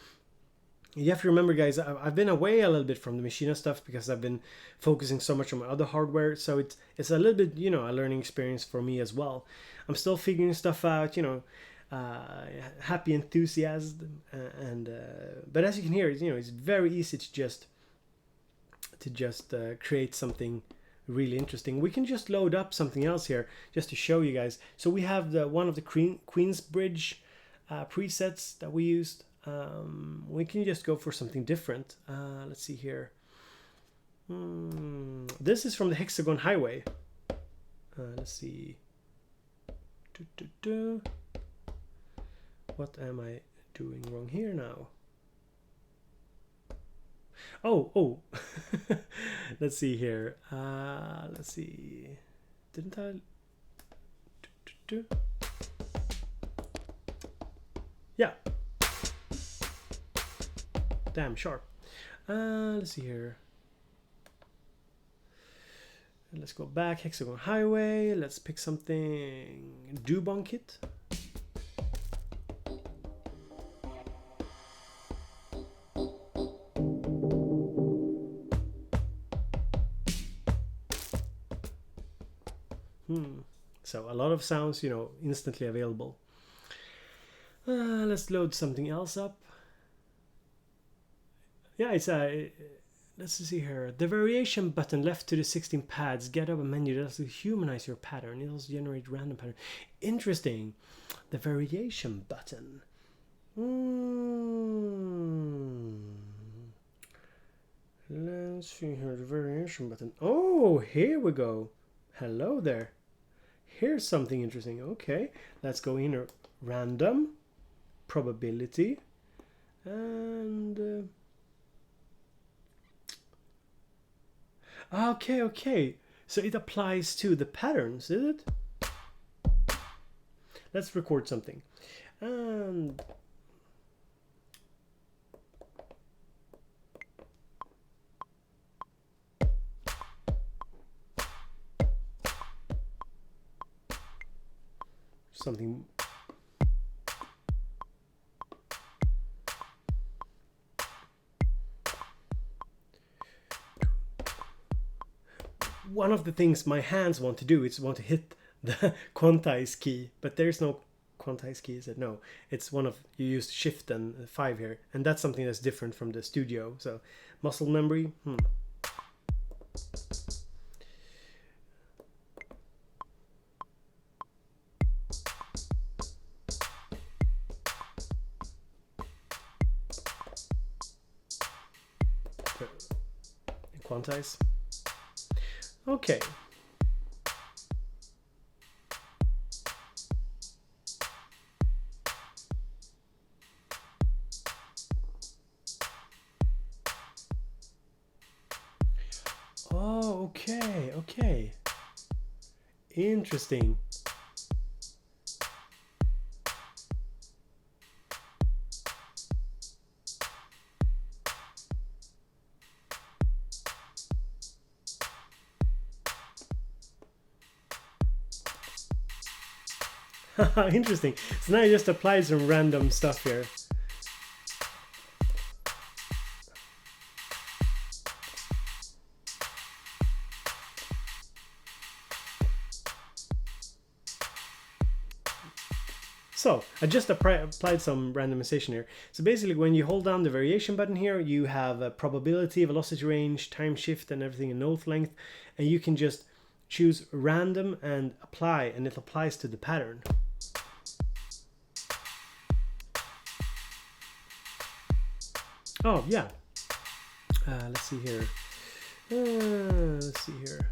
you have to remember, guys, I've been away a little bit from the Maschine stuff because I've been focusing so much on my other hardware. So it's a little bit, a learning experience for me as well. I'm still figuring stuff out, happy enthusiasm, and but as you can hear, it's very easy to just create something really interesting. We can just load up something else here just to show you guys. So we have one of the Queensbridge presets that we used. We can just go for something different. Let's see here. This is from the Hexagon Highway. Let's see. What am I doing wrong here now? Oh. Let's see here. Let's see. Didn't I? Yeah. Damn sharp. Let's see here. Let's go back. Hexagon Highway. Let's pick something. Dubon kit. So a lot of sounds, instantly available. Let's load something else up. Yeah, it's let's see here. The variation button left to the 16 pads. Get up a menu that will humanize your pattern. It also generate random pattern. Interesting. The variation button. Let's see here. The variation button. Oh, here we go. Hello there. Here's something interesting. Okay, let's go in a random probability and. Okay. So it applies to the patterns, is it? Let's record something. And something. One of the things my hands want to do is want to hit the quantize key, but there's no quantize key, is it? No, it's one of, you use shift and 5 here, and that's something that's different from the studio. So muscle memory. Quantize. Okay. Oh, okay. Interesting. Interesting. So now you just apply some random stuff here. So I just applied some randomization here. So basically when you hold down the variation button here, you have a probability, velocity range, time shift and everything in node length, and you can just choose random and apply, and it applies to the pattern. Oh yeah, let's see here. Let's see here.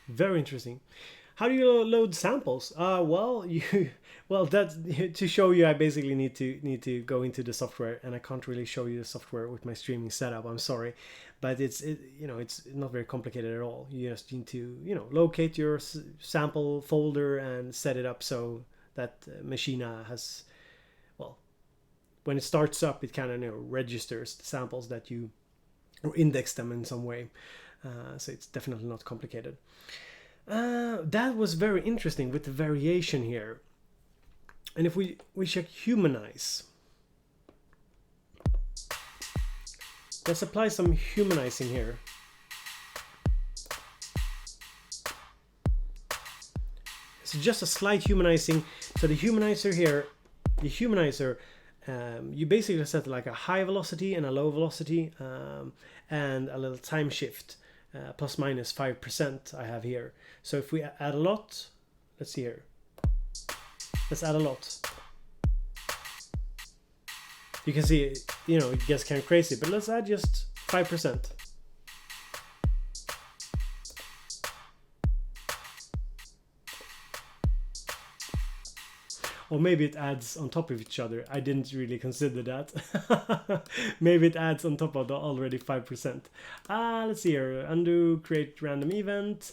Very interesting. How do you load samples? That's to show you. I basically need to go into the software, and I can't really show you the software with my streaming setup. I'm sorry, but it's not very complicated at all. You just need to locate your sample folder and set it up so that Maschine has, well, when it starts up, it kind of registers the samples that you, or index them in some way. So it's definitely not complicated. That was very interesting with the variation here. And if we check humanize, let's apply some humanizing here. So just a slight humanizing. So the humanizer here, you basically set like a high velocity and a low velocity, and a little time shift. Plus minus 5% I have here. So if we add a lot, let's see here. Let's add a lot. You can see, it gets kind of crazy, but let's add just 5%. Or maybe it adds on top of each other. I didn't really consider that. Maybe it adds on top of the already 5%. Let's see here. Undo, create random event.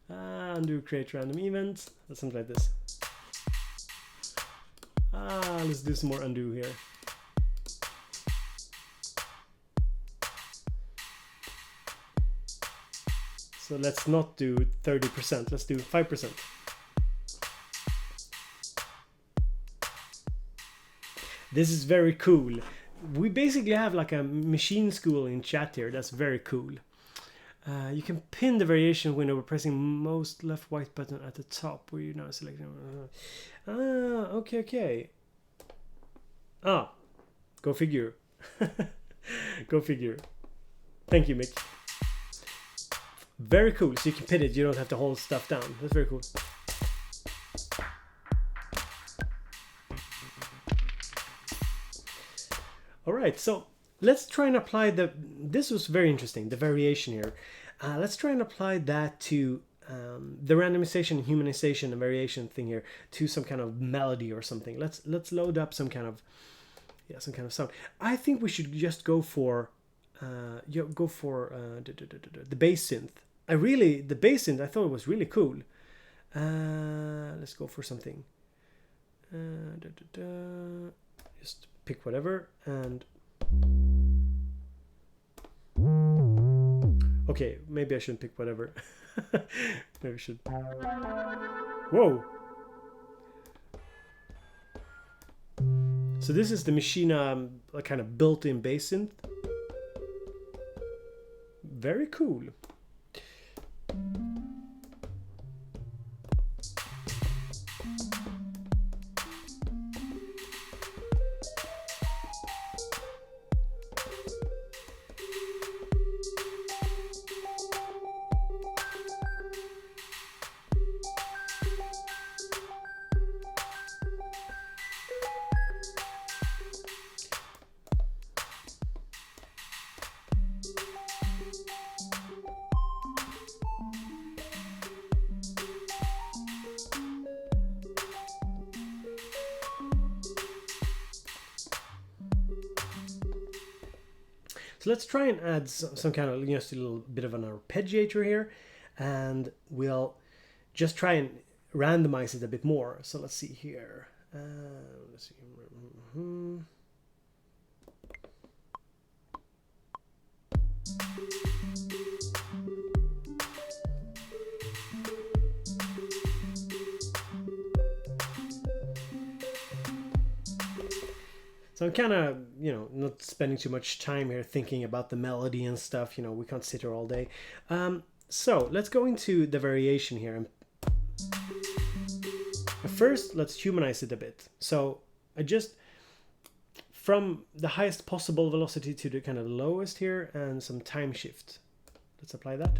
Undo, create random event. Something like this. Let's do some more undo here. So let's not do 30%. Let's do 5%. This is very cool. We basically have like a machine school in chat here. That's very cool. You can pin the variation window by pressing most left white button at the top where you now select. Okay. Go figure. Go figure. Thank you, Mick. Very cool. So you can pin it. You don't have to hold stuff down. That's very cool. Alright, so let's try and apply this was very interesting, the variation here. Let's try and apply that to the randomization, humanization, and variation thing here to some kind of melody or something. Let's load up some kind of sound. I think we should just go for the bass synth. The bass synth I thought it was really cool. Let's go for something. Just pick whatever and okay, maybe I shouldn't pick whatever. Maybe I should. Whoa. So this is the Maschine kind of built-in bass synth. Very cool. So let's try and add some kind of just a little bit of an arpeggiator here, and we'll just try and randomize it a bit more. So let's see here. Let's see. So I'm kind of, not spending too much time here thinking about the melody and stuff. We can't sit here all day. So let's go into the variation here. And first, let's humanize it a bit. So I just, from the highest possible velocity to the kind of lowest here, and some time shift. Let's apply that.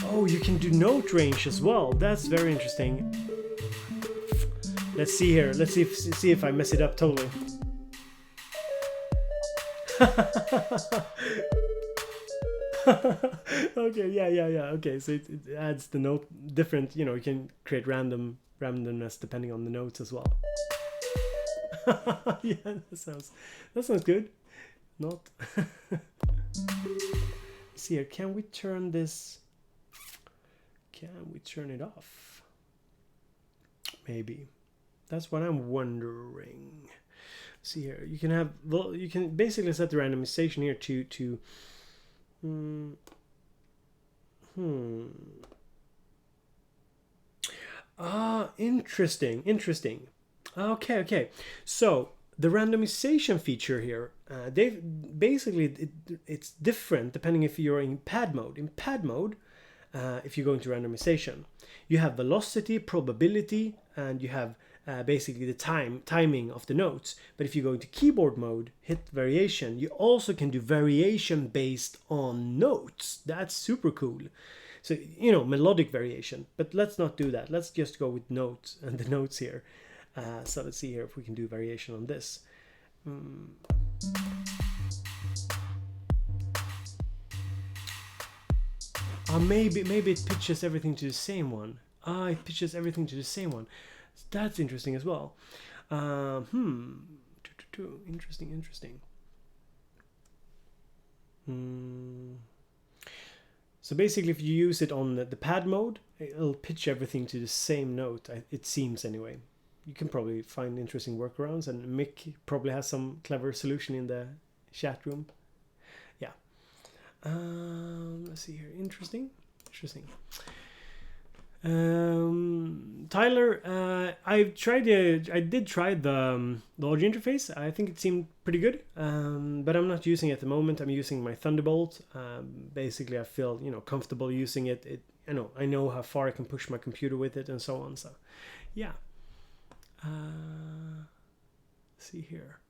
Oh, you can do note range as well. That's very interesting. Let's see here. Let's see if I mess it up totally. Okay, yeah. Okay, so it adds the note different. You can create randomness depending on the notes as well. Yeah, that sounds good. Not. See here. Can we turn this? Can we turn it off? Maybe. That's what I'm wondering. See here. You can have. Well, you can basically set the randomization here to. Interesting. Okay. So the randomization feature here, they've basically it's different depending if you're in pad mode. In pad mode, if you go into randomization, you have velocity, probability, and you have basically the timing of the notes. But if you go into keyboard mode, hit variation, you also can do variation based on notes. That's super cool. So, melodic variation, but let's not do that. Let's just go with notes and the notes here. So let's see here if we can do variation on this. Maybe it pitches everything to the same one. It pitches everything to the same one. That's interesting as well. Interesting. So basically, if you use it on the pad mode, it'll pitch everything to the same note. It seems anyway. You can probably find interesting workarounds, and Mick probably has some clever solution in the chat room. Yeah. Let's see here. Interesting. Tyler, I did try the audio interface. I think it seemed pretty good, but I'm not using it at the moment. I'm using my Thunderbolt. Basically, I feel comfortable using it. I know how far I can push my computer with it and so on. So, yeah. See here.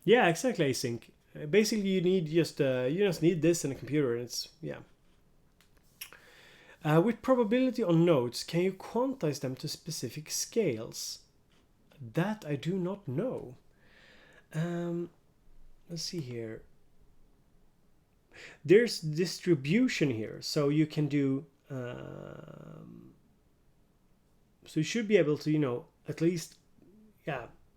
Yeah, exactly. Async. Basically, you just need this and a computer, and it's with probability on notes, can you quantize them to specific scales? That I do not know. Let's see here. There's distribution here, so you can do. So you should be able to, at least,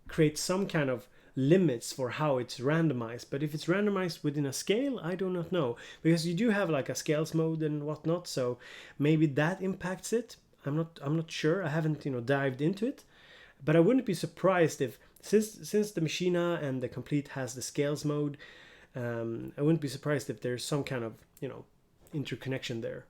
create some kind of limits for how it's randomized. But if it's randomized within a scale, I do not know, because you do have like a scales mode and whatnot. So maybe that impacts it. I'm not sure. I haven't dived into it, but I wouldn't be surprised if since the Maschine and the Komplete has the scales mode, I wouldn't be surprised if there's some kind of interconnection there.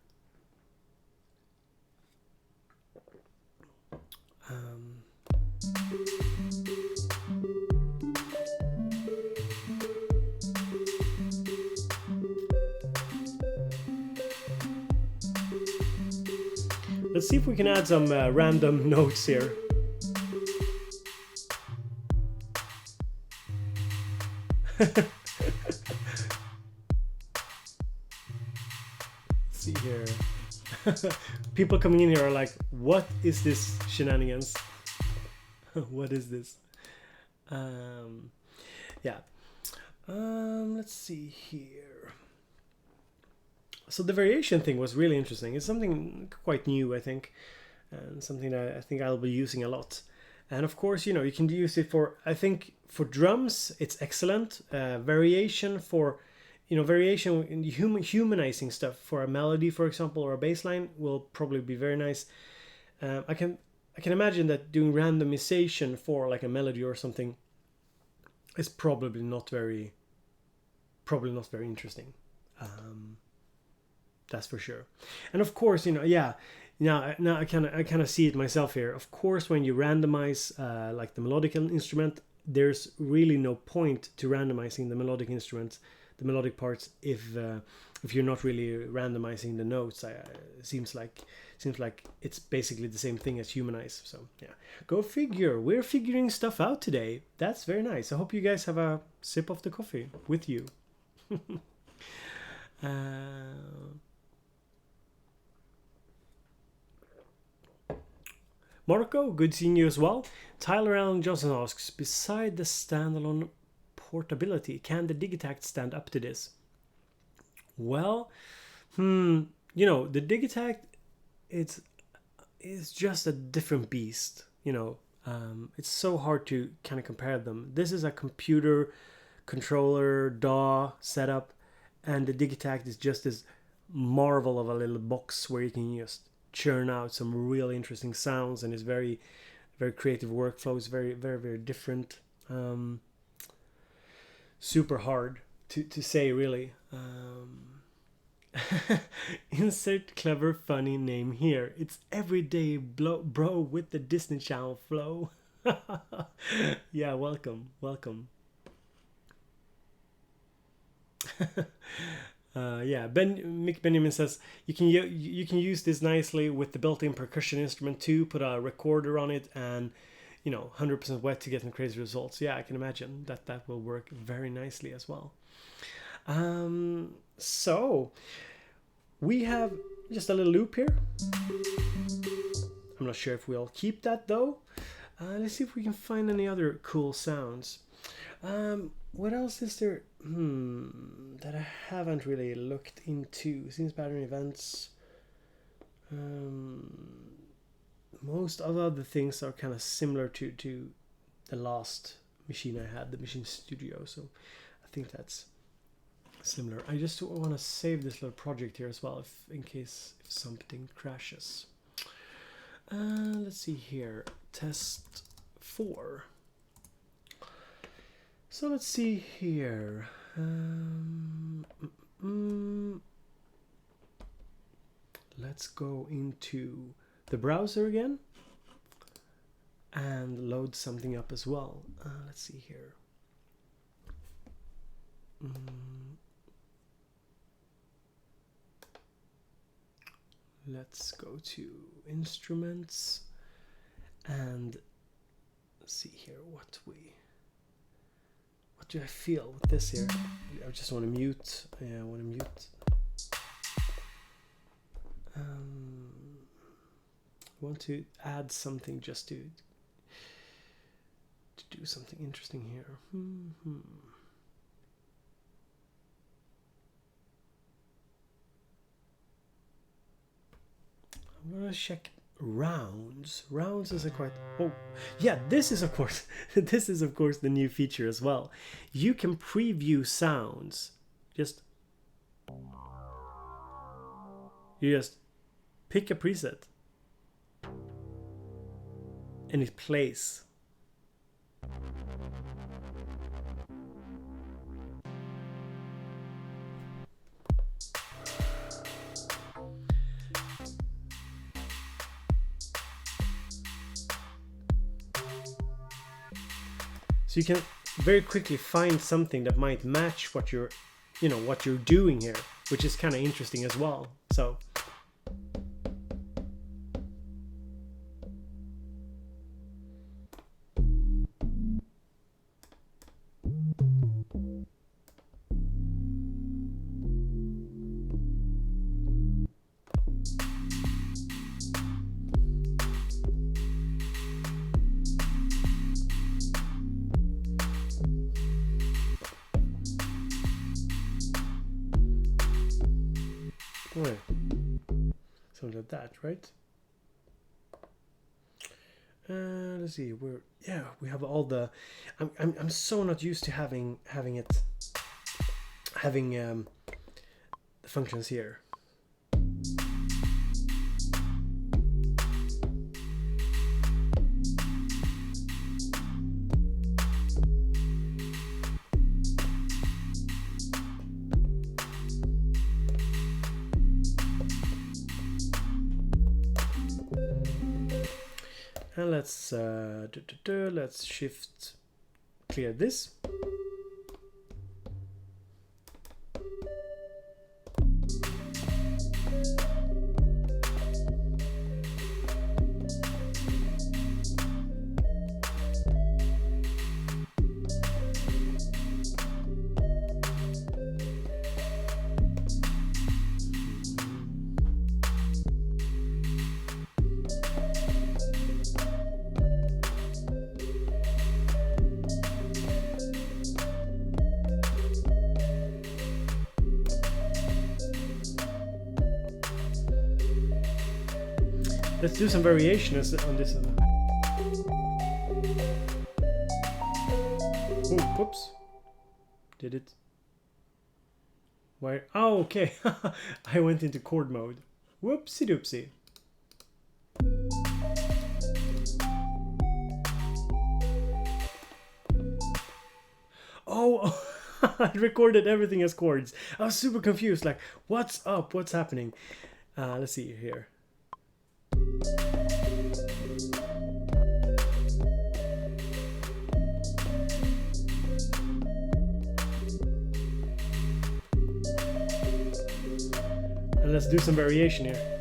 Let's see if we can add some random notes here. Let's see here. People coming in here are like, what is this shenanigans? What is this? Yeah. Let's see here. So the variation thing was really interesting. It's something quite new, I think, and something that I think I'll be using a lot. And of course, you can use it for, I think, for drums, it's excellent. Variation for, variation in humanizing stuff for a melody, for example, or a bass line will probably be very nice. I can imagine that doing randomization for like a melody or something is probably not very probably not very interesting. That's for sure. And of course, yeah. Now I kind of see it myself here. Of course, when you randomize like the melodic instrument, there's really no point to randomizing the melodic instruments, the melodic parts, if you're not really randomizing the notes. Seems like it's basically the same thing as humanize. So yeah, go figure. We're figuring stuff out today. That's very nice. I hope you guys have a sip of the coffee with you. Marco, good seeing you as well. Tyler Allen Johnson asks, beside the standalone portability, can the Digitact stand up to this? Well, the Digitact, it's just a different beast. It's so hard to kind of compare them. This is a computer controller DAW setup, and the Digitact is just this marvel of a little box where you can just churn out some really interesting sounds, and it's very, very creative workflows, very, very, very different. Super hard to say, really. Insert clever funny name here. It's everyday bro with the Disney Channel flow. Yeah, welcome. Yeah, Mick Benjamin says you can use this nicely with the built-in percussion instrument too. Put a recorder on it and 100% wet to get some crazy results. Yeah, I can imagine that will work very nicely as well. So we have just a little loop here. I'm not sure if we'll keep that though. Let's see if we can find any other cool sounds. What else is there that I haven't really looked into? Scenes, pattern, events. Most other things are kind of similar to the last machine I had, the Machine Studio. So I think that's similar. I just want to save this little project here as well, in case if something crashes. Let's see here. Test 4. So let's see here. Let's go into the browser again and load something up as well. Let's see here. Let's go to instruments and see here what do I feel with this here. I just want to mute. Yeah, I want to mute. I want to add something just to do something interesting here. I'm gonna check rounds. Rounds is a quite. Oh, yeah. This is of course the new feature as well. You can preview sounds. You just pick a preset and it plays. So you can very quickly find something that might match what you're doing here, which is kind of interesting as well. So something like that, right? Let's see. We have all the. I'm so not used to having the functions here. And let's shift clear this. Let's do some variation on this. Oh, whoops. Did it? Where? Oh, okay. I went into chord mode. Whoopsie doopsie. Oh, I recorded everything as chords. I was super confused. Like, what's up? What's happening? Let's see here. And let's do some variation here.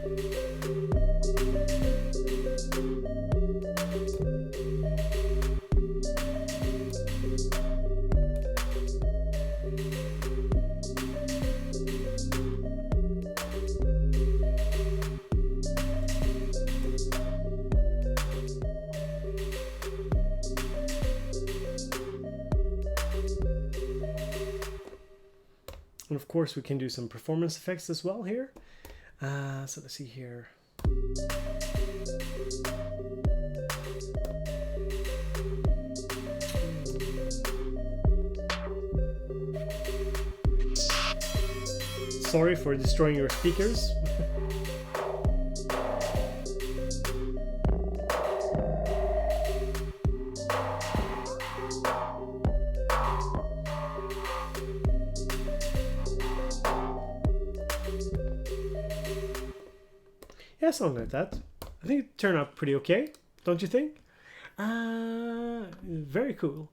And of course we can do some performance effects as well here. So let's see here. Sorry for destroying your speakers. Yeah, something like that. I think it turned out pretty okay, don't you think? Very cool.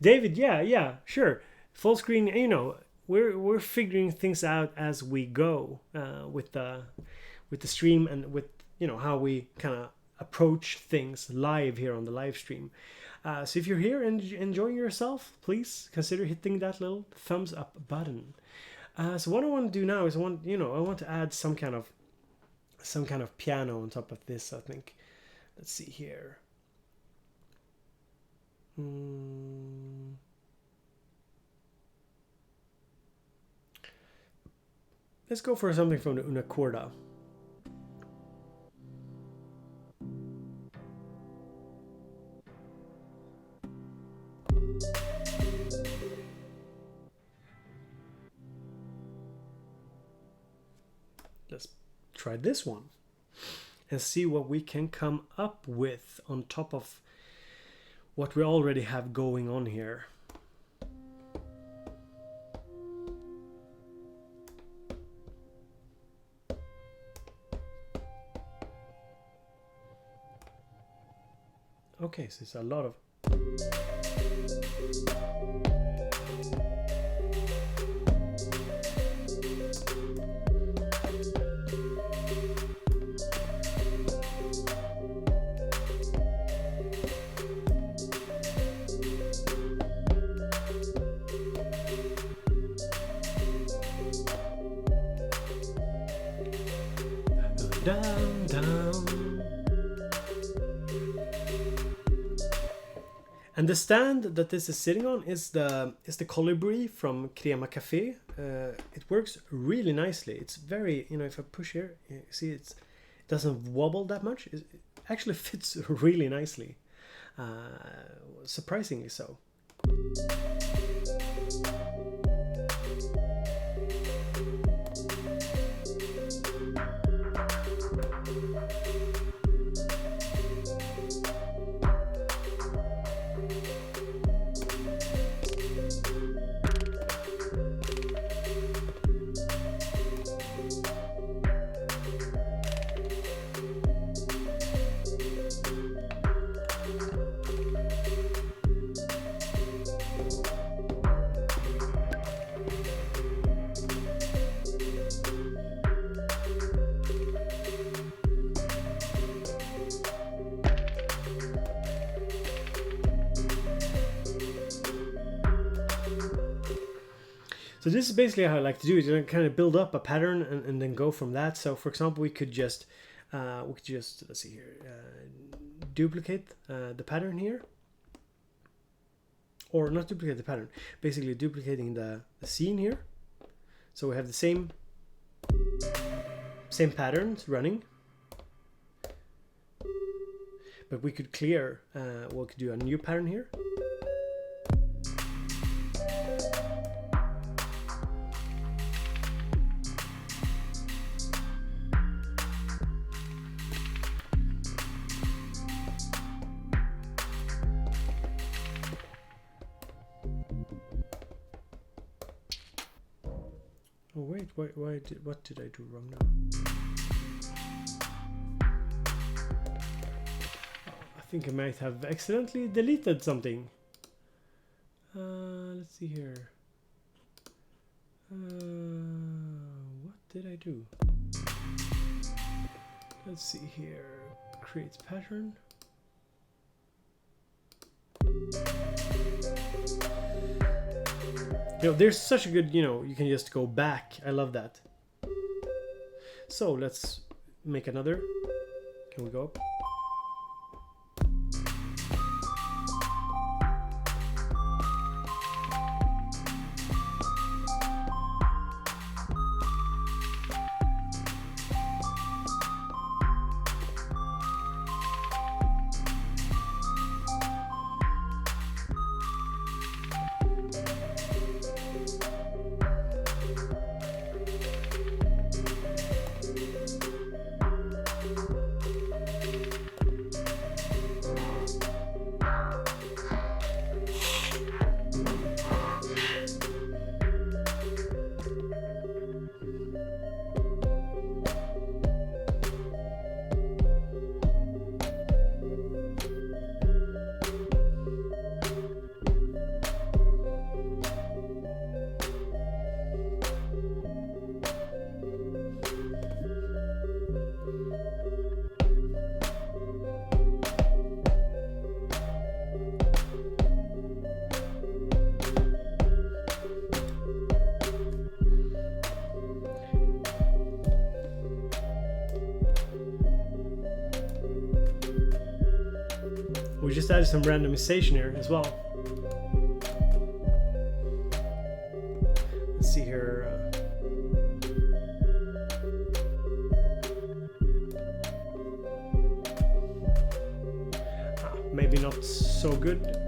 David, yeah, sure. Full screen, you know, we're figuring things out as we go with the stream and with, you know, how we kind of approach things live here on the live stream. So if you're here and enjoying yourself, please consider hitting that little thumbs up button. So what I want to do now is I want to add some kind of piano on top of this. I think. Let's see here. Let's go for something from the Una Corda. Let's try this one and see what we can come up with on top of what we already have going on here. Okay, so it's a lot of down, down. And the stand that this is sitting on is the Colibri from Crema Café. It works really nicely. It's very, you know, if I push here, you see it doesn't wobble that much. It actually fits really nicely, surprisingly so. So this is basically how I like to do it. You kind of build up a pattern and then go from that. So for example, we could just let's see here, duplicate the pattern here, or not duplicate the pattern, basically duplicating the scene here. So we have the same patterns running, but we could clear. We could do a new pattern here. Oh wait, what did I do wrong now? I think I might have accidentally deleted something. Let's see here. What did I do? Let's see here. Create pattern. There's such a good, you can just go back. I love that. So let's make another. Can we go up? We just added some randomization here as well. Let's see here. Maybe not so good.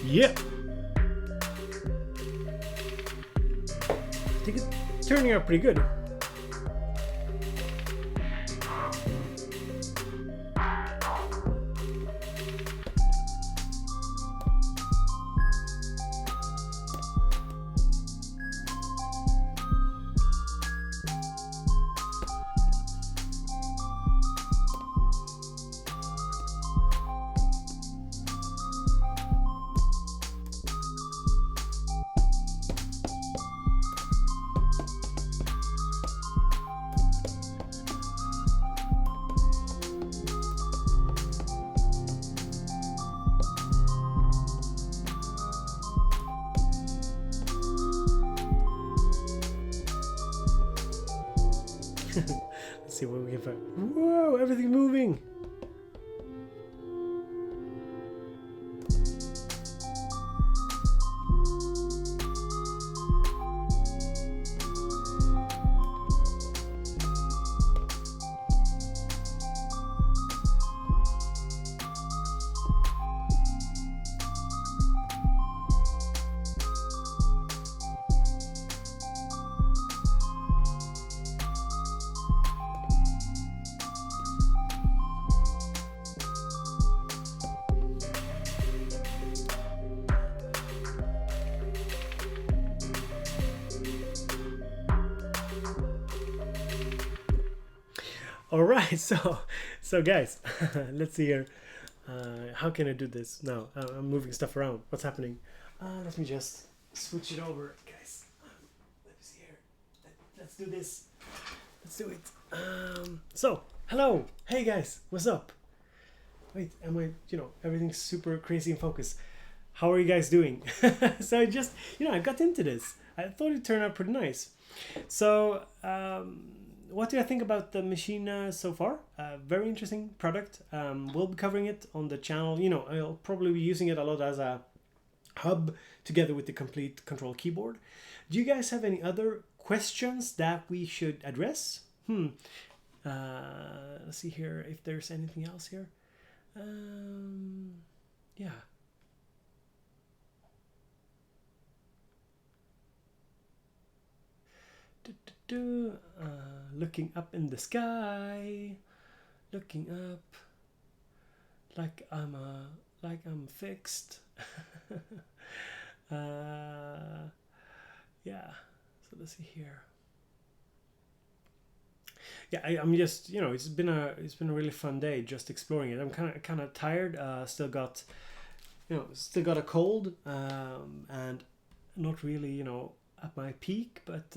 Yeah. I think it's turning out pretty good. Let's see what we can find. Whoa, everything moving. All right, so guys, let's see here. How can I do this now? I'm moving stuff around. What's happening? Let me just switch it over, guys. Let me see here. Let's do this. Let's do it. So, hello. Hey guys, what's up? Wait, am I, everything's super crazy in focus. How are you guys doing? So I just, I got into this. I thought it turned out pretty nice. So, what do I think about the Maschine so far? Very interesting product. We'll be covering it on the channel. I'll probably be using it a lot as a hub together with the Komplete Kontrol keyboard. Do you guys have any other questions that we should address? Let's see here if there's anything else here. Yeah. Looking up in the sky, looking up like I'm fixed. Yeah. So let's see here. Yeah, I'm just it's been a really fun day just exploring it. I'm kind of tired. Still got a cold, and not really at my peak, but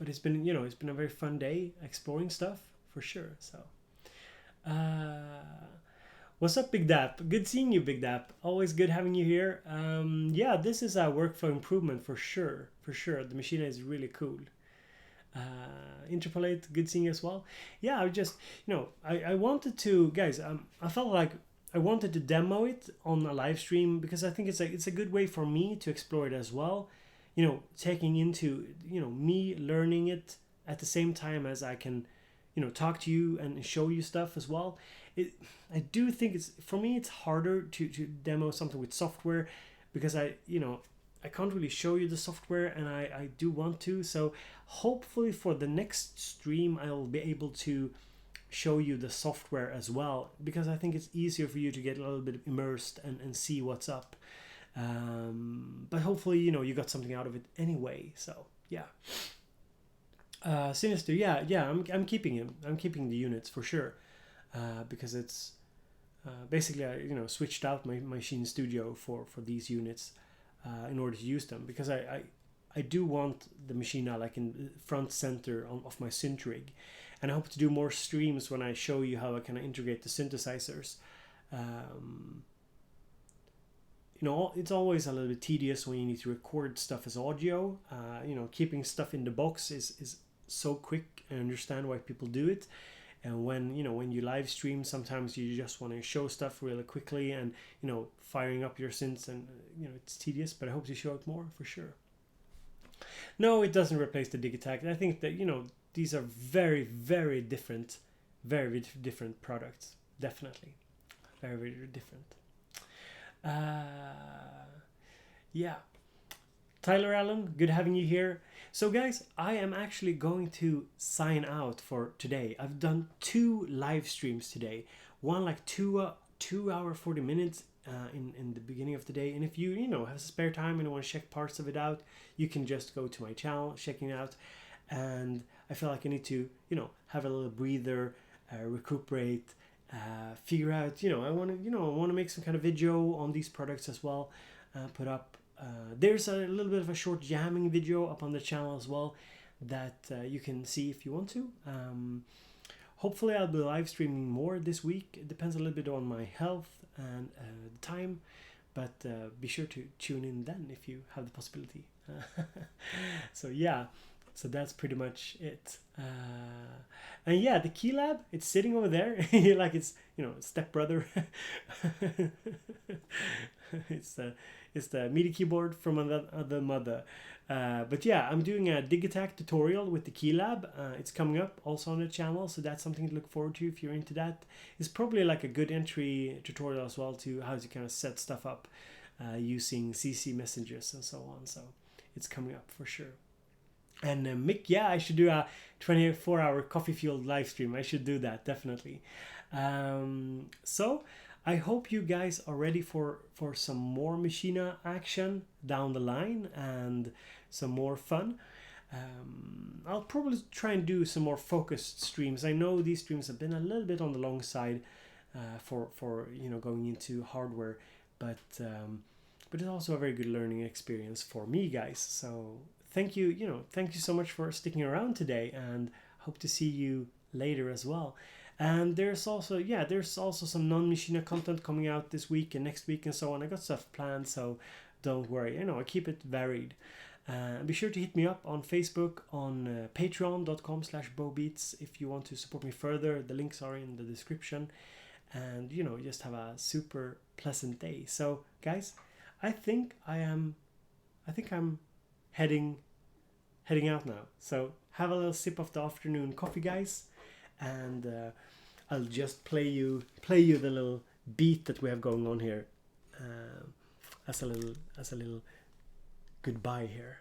it's been it's been a very fun day exploring stuff for sure. So what's up, Big Dap? Good seeing you, Big Dap. Always good having you here. Yeah, this is a workflow improvement for sure. The Maschine is really cool. Interpolate, good seeing you as well. Yeah, I just I wanted to, guys, I felt like I wanted to demo it on a live stream because I think it's a good way for me to explore it as well. Taking into me learning it at the same time as I can talk to you and show you stuff as well. I do think for me it's harder to demo something with software because I can't really show you the software, and I do want to. So hopefully for the next stream I'll be able to show you the software as well, because I think it's easier for you to get a little bit immersed and see what's up. But hopefully you got something out of it anyway. So yeah. Sinister, yeah, I'm keeping him. I'm keeping the units for sure, because it's basically I switched out my Maschine Studio for these units in order to use them, because I do want the Maschine like in front center of my synth rig, and I hope to do more streams when I show you how I can integrate the synthesizers. It's always a little bit tedious when you need to record stuff as audio. Keeping stuff in the box is so quick. I understand why people do it. And when you live stream, sometimes you just want to show stuff really quickly and firing up your synths, and it's tedious. But I hope to show it more for sure. No, it doesn't replace the Digitac. I think that these are very, very different products. Definitely, very, very different. Yeah, Tyler Allen, good having you here. So guys, I am actually going to sign out for today. I've done 2 live streams today, one like 2 hour 40 minutes in the beginning of the day, and if you have spare time and want to check parts of it out, you can just go to my channel, checking it out. And I feel like I need to have a little breather, recuperate, figure out I want to make some kind of video on these products as well, put up. There's a little bit of a short jamming video up on the channel as well that you can see if you want to. Hopefully I'll be live streaming more this week. It depends a little bit on my health and the time, but be sure to tune in then if you have the possibility. So yeah, So that's pretty much it. And yeah, the key lab, it's sitting over there like it's, you know, stepbrother. it's the MIDI keyboard from the mother. But yeah, I'm doing a Digitac tutorial with the key lab. It's coming up also on the channel, so that's something to look forward to if you're into that. It's probably like a good entry tutorial as well to how to kind of set stuff up using CC messages and so on. So it's coming up for sure. And Mick, yeah, I should do a 24-hour coffee fueled live stream. I should do that, definitely. So I hope you guys are ready for some more Maschine action down the line and some more fun. I'll probably try and do some more focused streams. I know these streams have been a little bit on the long side for you know, going into hardware, but it's also a very good learning experience for me, guys. So thank you, thank you so much for sticking around today, and hope to see you later as well. And there's also some non-Maschine content coming out this week and next week and so on. I got stuff planned, so don't worry. I keep it varied. Be sure to hit me up on Facebook, on patreon.com/bowbeats if you want to support me further. The links are in the description. And just have a super pleasant day. So guys, I think I'm heading out now. So have a little sip of the afternoon coffee, guys, and I'll just play you the little beat that we have going on here as a little goodbye here.